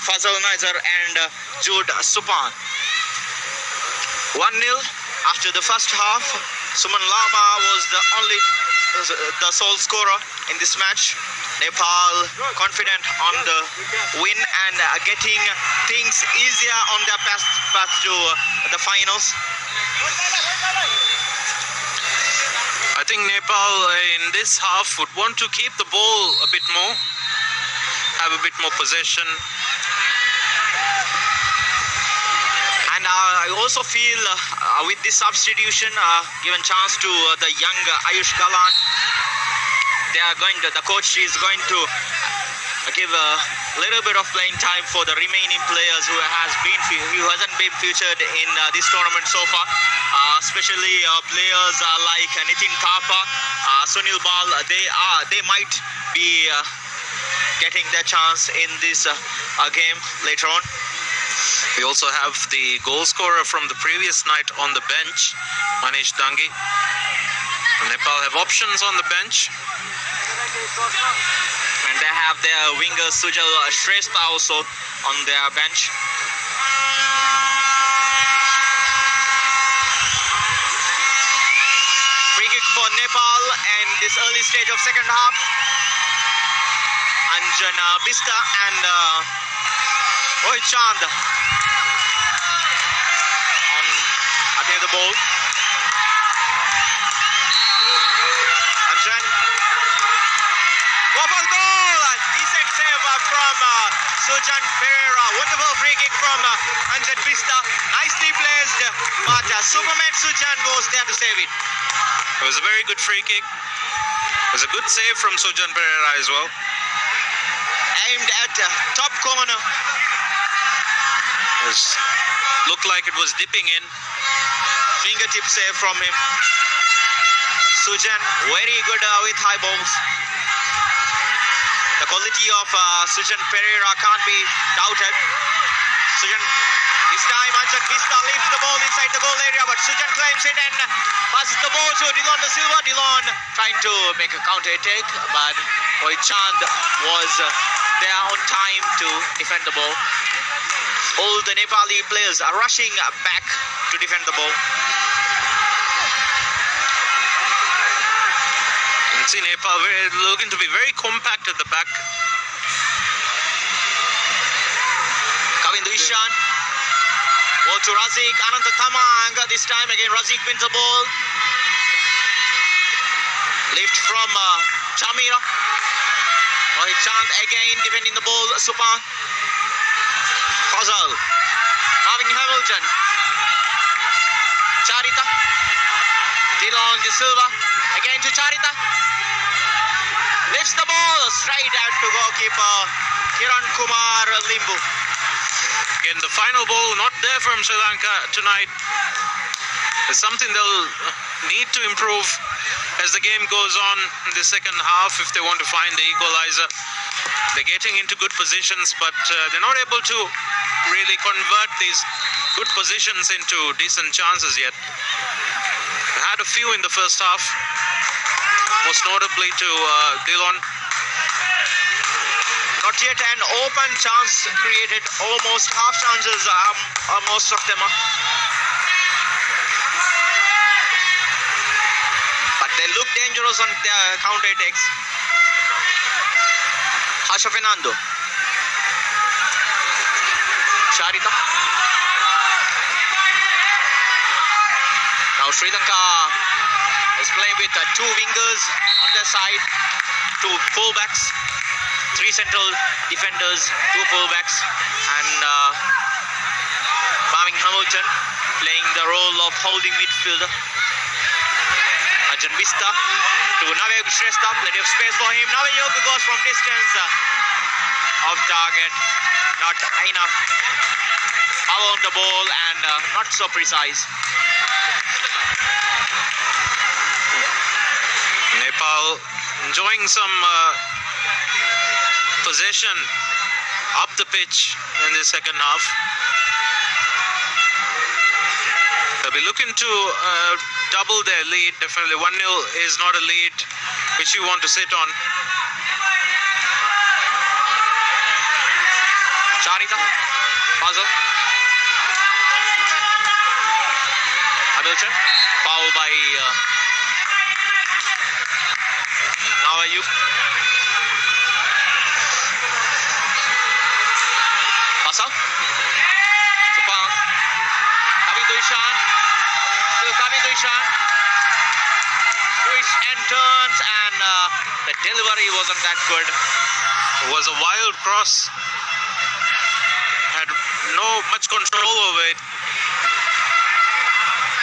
Fazal Nazar and Jude Supan. 1-0 after the first half. Suman Lama was the sole scorer in this match. Nepal confident on the win and getting things easier on their path to the finals. I think Nepal in this half would want to keep the ball a bit more, have a bit more possession. And I also feel with this substitution, given chance to the young Ayush Galan, the coach is going to give a little bit of playing time for the remaining players who hasn't been featured in this tournament so far, especially players like Nitin Thapa, Sunil Bal. They might be getting their chance in this game later on. We also have the goal scorer from the previous night on the bench, Manish Dangi. Nepal have options on the bench. And they have their winger Sujal Shrestha also on their bench. Free kick for Nepal in this early stage of second half. Anjan Bista and Rohit Chand on the ball. Anjan. Wonderful goal! Decent save from Sujan Pereira. Wonderful free kick from Anjan Bista. Nicely placed, but Superman Sujan was there to save it. It was a very good free kick. It was a good save from Sujan Pereira as well. Aimed at top corner. Looked like it was dipping in. Fingertip save from him. Sujan very good with high balls. The quality of Sujan Pereira can't be doubted. Sujan, this time Anjan Bista leaves the ball inside the goal area, but Sujan claims it and passes the ball to Dillon De Silva. Dillon trying to make a counter attack, but Rohit Chand was there on time to defend the ball. All the Nepali players are rushing back to defend the ball. You can see Nepal looking to be very compact at the back. Kavindu Ishan. Ball to Razik. Ananta Tamang. This time again Razik wins the ball. Lift from Chamira. Rohit Chand again defending the ball. Supan. Fazal. Marvin Hamilton. Charita. Dillon De Silva. Again to Charita. Lifts the ball straight out to goalkeeper Kiran Kumar Limbu. Again, the final ball not there from Sri Lanka tonight. It's something they'll need to improve as the game goes on in the second half if they want to find the equalizer. They're getting into good positions, but they're not able to really convert these good positions into decent chances yet. They had a few in the first half, most notably to Dillon. Not yet an open chance created, almost half chances, most of them. But they look dangerous on their counter attacks. Harsha Fernando. Charita. Now Sri Lanka is playing with two wingers on their side, two fullbacks, three central defenders, two fullbacks, and Marvin Hamilton playing the role of holding midfielder. Anjan Bista to Navayog Shrestha, plenty of space for him. Navayog goes from distance, off target, not enough. power on the ball and not so precise. Nepal enjoying some possession up the pitch in the second half. They'll be looking to double their lead. Definitely 1-0 is not a lead which you want to sit on. Charita, puzzle. Hamilton, foul by now Ayub. Pasal. Supang. Coming to Ishan. Still coming to Ishan. Twists and turns and the delivery wasn't that good. It was a wild cross. Had no much control over it.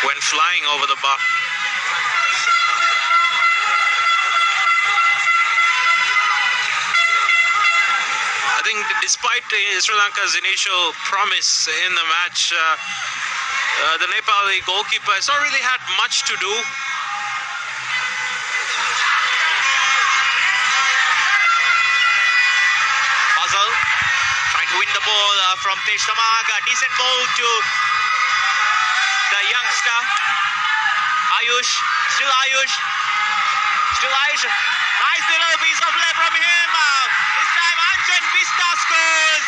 Went flying over the bar. I think despite Sri Lanka's initial promise in the match, the Nepali goalkeeper has not really had much to do. Puzzle trying to win the ball from Teshtamag. Decent ball to the youngster Ayush. Still Ayush. Nice little piece of play from him. This time Anjan Vista scores.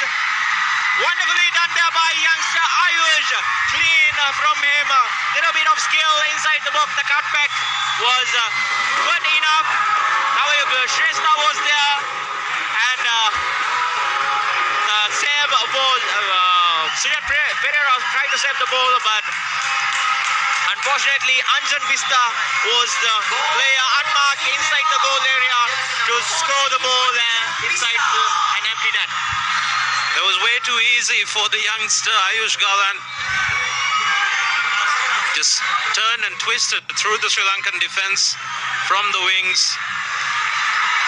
Wonderfully done there by youngster Ayush. Clean from him. Little bit of skill inside the box. The cutback was good enough. Now Shrestha was there and the save ball. Sujan Pereira tried to save the ball, but unfortunately Anjan Vista was the player unmarked inside the goal area to score the ball inside an empty net. That was way too easy for the youngster Ayush Galan. Just turned and twisted through the Sri Lankan defense from the wings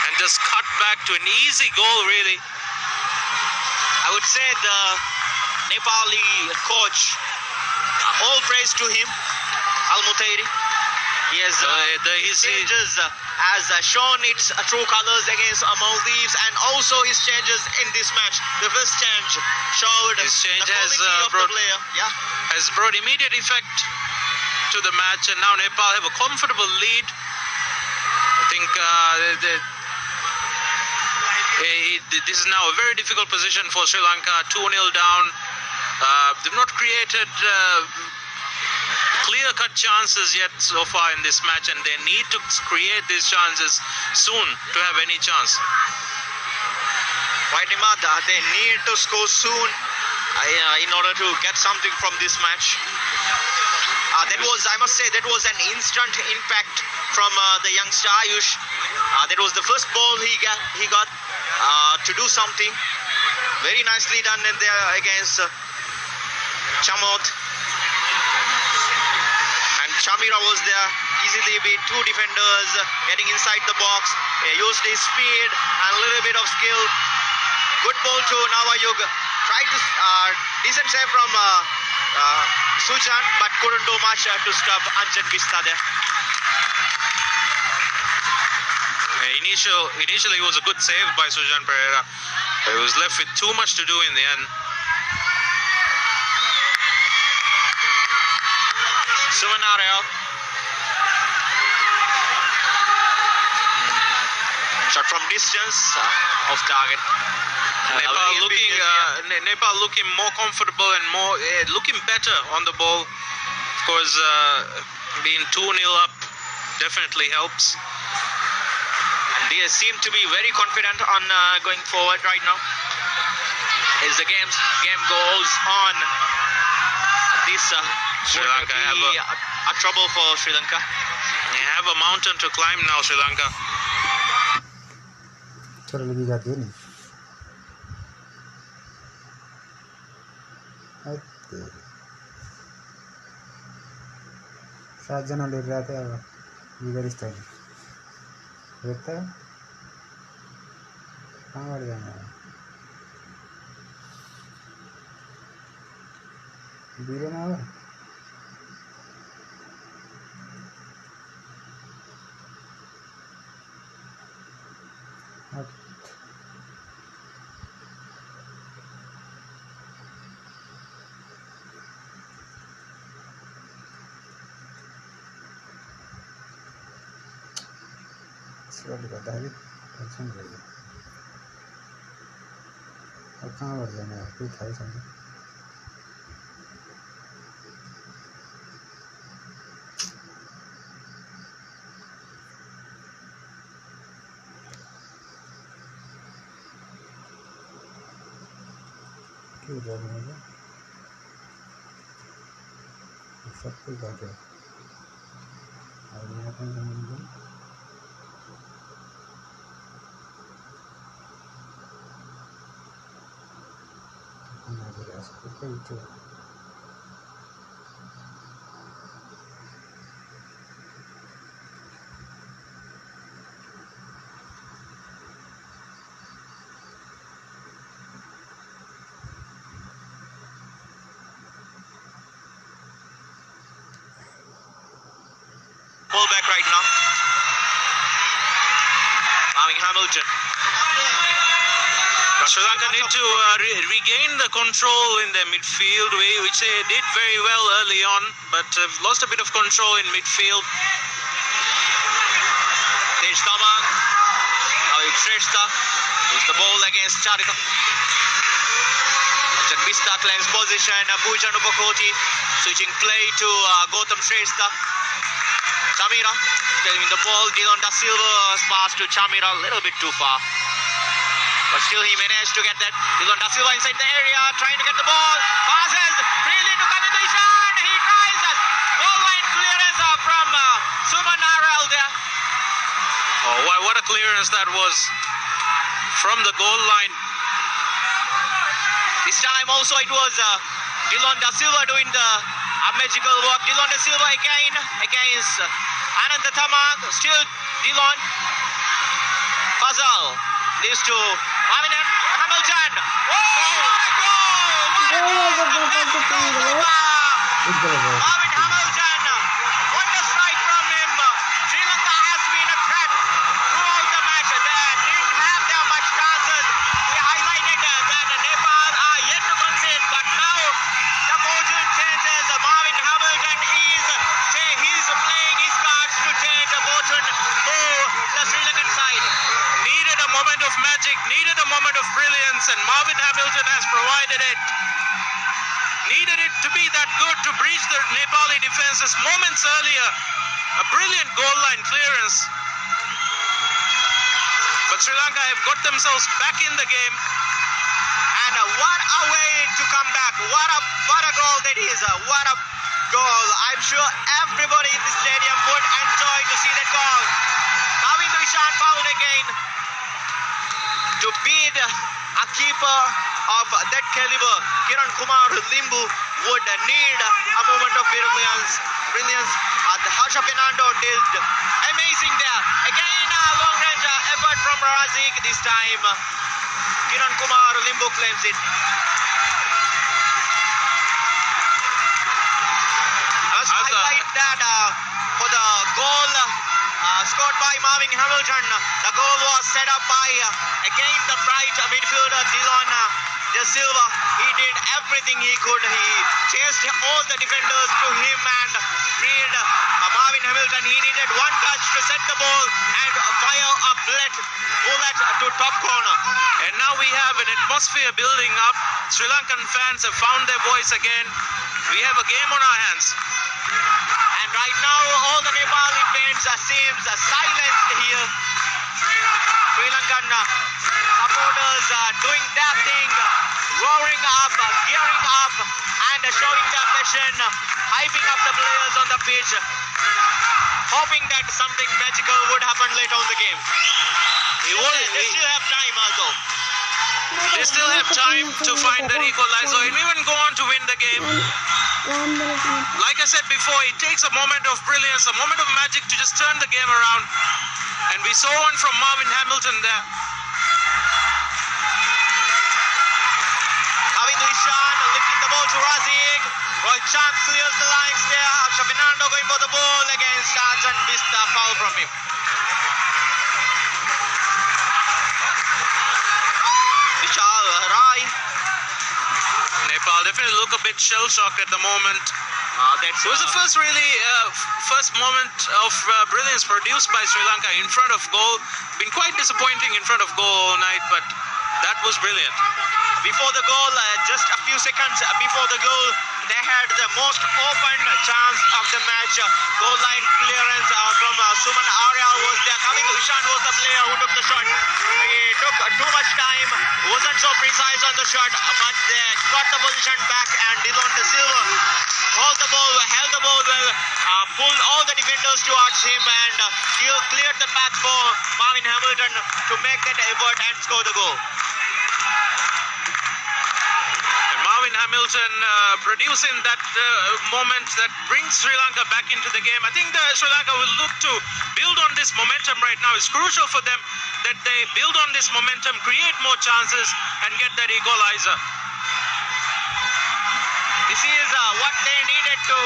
and just cut back to an easy goal, really. I would say the Nepali coach, all praise to him, Al-Mutairi. He has his changes has shown its true colors against Maldives, and also his changes in this match. The first change showed his change the quality of the player. Yeah, has brought immediate effect to the match, and now Nepal have a comfortable lead. I think this is now a very difficult position for Sri Lanka. 2-0 down. They've not created clear-cut chances yet so far in this match, and they need to create these chances soon to have any chance. Right, Imad, they need to score soon in order to get something from this match. That was, I must say, that was an instant impact from the youngster Ayush. That was the first ball he got to do something. Very nicely done in there against Chamot. And Chamira was there, easily beat two defenders, getting inside the box. Used his speed and a little bit of skill. Good ball to Nawayug. Tried to decent save from Sujan, but couldn't do much to stop Anjan Vista there. Initially it was a good save by Sujan Pereira. He was left with too much to do in the end. Sumanareo. Shot from distance, off target. Nepal looking more comfortable and more looking better on the ball. Of course, being 2-0 up definitely helps. And they seem to be very confident on going forward right now. As the game goes on, this Sri Lanka have a trouble for Sri Lanka. They have a mountain to climb now, Sri Lanka. चलो लगी जाती है नहीं सात जना ले रहे थे अब इधर इस टाइम देखता है कहाँ बढ़ जाना है Biren awa. त्यसले गर्दाखेरि टेन्सन भयो अब कहाँबाट जाने केही थाहै छैन के गर्नु अब सबै गऱ्यो अब यहाँ पनि जानु Pull back right now. Hamilton. Sri Lanka need to regain the control in their midfield, which they did very well early on, but lost a bit of control in midfield. There's Tamang. Now it's Shrestha. It's the ball against Charika. Bista claims position. Pujan Upakoti switching play to Gautam Shrestha. Chamira taking the ball. Dilon Da Silva's pass to Chamira, a little bit too far. But still he managed to get that. Dilon Da Silva inside the area, trying to get the ball. Passes freely to Kavinder Ishan. He tries that. Goal line clearance from Suman Narwal there. Oh, what a clearance that was from the goal line. This time also it was Dilon Da Silva doing the magical work. Dilon Da Silva again against Ananta Tamang. Still Dilon. Fazal. These two. Hamilton. Oh, what a goal! Marvin Hamilton. What a strike from him. Sri Lanka has been a threat throughout the match. They didn't have that much chances. We highlighted that Nepal are yet to concede, but now the fortune changes. Marvin Hamilton he's playing his cards to change the fortune to the Sri Lankan side. Needed a moment of magic, needed a moment of brilliance, and Marvin Hamilton has provided it. Needed it to be that good to breach the Nepali defenses moments earlier. A brilliant goal line clearance. But Sri Lanka have got themselves back in the game. And what a way to come back. What a goal that is. What a goal. I'm sure everybody in the stadium would enjoy to see that goal. Kavinder Ishan fouled again. To beat a keeper of that caliber, Kiran Kumar Limbu would need a moment of brilliance. Harsha Fernando did amazing there. Again a long range effort from Razik. This time Kiran Kumar Limbu claims it. Let's highlight that for the goal scored by Marvin Hamilton. The goal was set up by again the right midfielder Dilon Da Silva. He did everything he could. He chased all the defenders to him and freed Marvin Hamilton. He needed one touch to set the ball and fire a bullet to top corner. And now we have an atmosphere building up. Sri Lankan fans have found their voice again. We have a game on our hands. And right now all the Nepali fans seems silenced here. Sri Lankan supporters doing their thing, roaring up, gearing up and showing their passion, hyping up the players on the pitch, hoping that something magical would happen later on the game. They still have time also. They still have time to find that equalizer and even go on to win the game. Like I said before, it takes a moment of brilliance, a moment of magic to just turn the game around. And we saw one from Marvin Hamilton there. Kavinder Ishan lifting the ball to Razik. Rohit Chand clears the lines there. Harsha Fernando going for the ball against Arjun Bista. Foul from him. Vishal Rai. Nepal definitely look a bit shell-shocked at the moment. It was the first moment of brilliance produced by Sri Lanka in front of goal. Been quite disappointing in front of goal all night, but that was brilliant. Before the goal, just a few seconds before the goal, they had the most open chance of the match. Goal line clearance from Suman Aryal was there. Kavindu Ishan was the player who took the shot. He took too much time, wasn't so precise on the shot, but they got the position back, and Dylan De Silva held the ball well, pulled all the defenders towards him, and still cleared the path for Marvin Hamilton to make that effort and score the goal. Marvin Hamilton producing that moment that brings Sri Lanka back into the game. I think Sri Lanka will look to build on this momentum right now. It's crucial for them that they build on this momentum, create more chances, and get that equalizer. This is what they needed to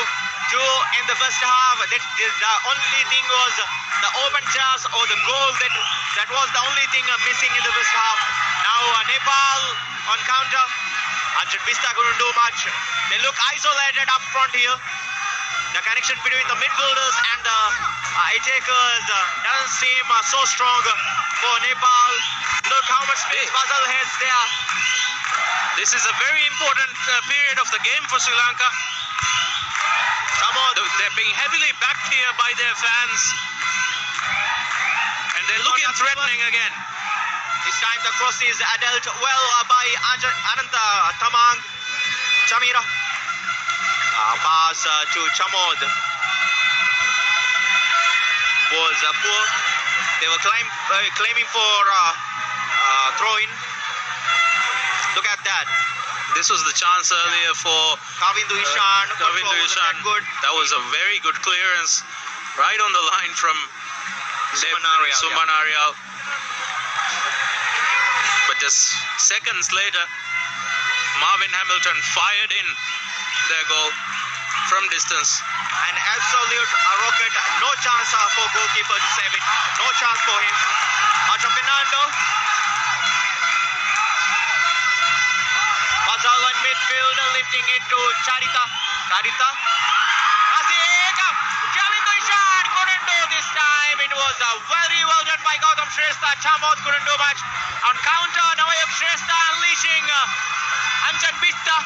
do in the first half. The only thing was the open chance or the goal. That was the only thing missing in the first half. Now Nepal on counter. Arjun Bista couldn't do much. They look isolated up front here. The connection between the midfielders and the attackers doesn't seem so strong for Nepal. Look how much space Fazal has there. This is a very important period of the game for Sri Lanka. They're being heavily backed here by their fans. And they're looking threatening again. This time the cross is dealt well by Ananta Tamang. Chamira. Pass to Chamod. Was poor. They were claiming for throw-in. Look at that. This was the chance earlier for Kavindu Ishan. Good. That was a very good clearance, right on the line from Suman Aryal. But just seconds later, Marvin Hamilton fired in their goal from distance. An absolute rocket. No chance for goalkeeper to save it. No chance for him. Arjun Fernando. Fazal in midfield, lifting it to Charita. Kavindu Ishan couldn't do this time. It was very well done by Gautam Shrestha. Chamod couldn't do much. On counter, Navayab Shrestha unleashing Arjun Bista.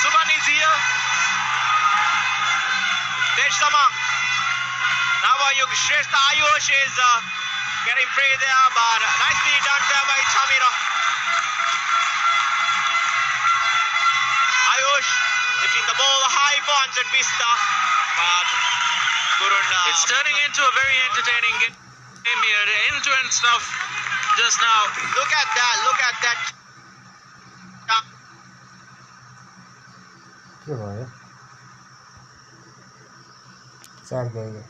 Suban is here. Deshama. Navayab Shrestha. Ayush is getting free there, but nicely done there by Chamira. Ayush lifting the ball high for Arjun Bista, but couldn't. It's turning into a very entertaining game here. The end-to-end stuff just now. Look at that. क्या भयो 4 गयो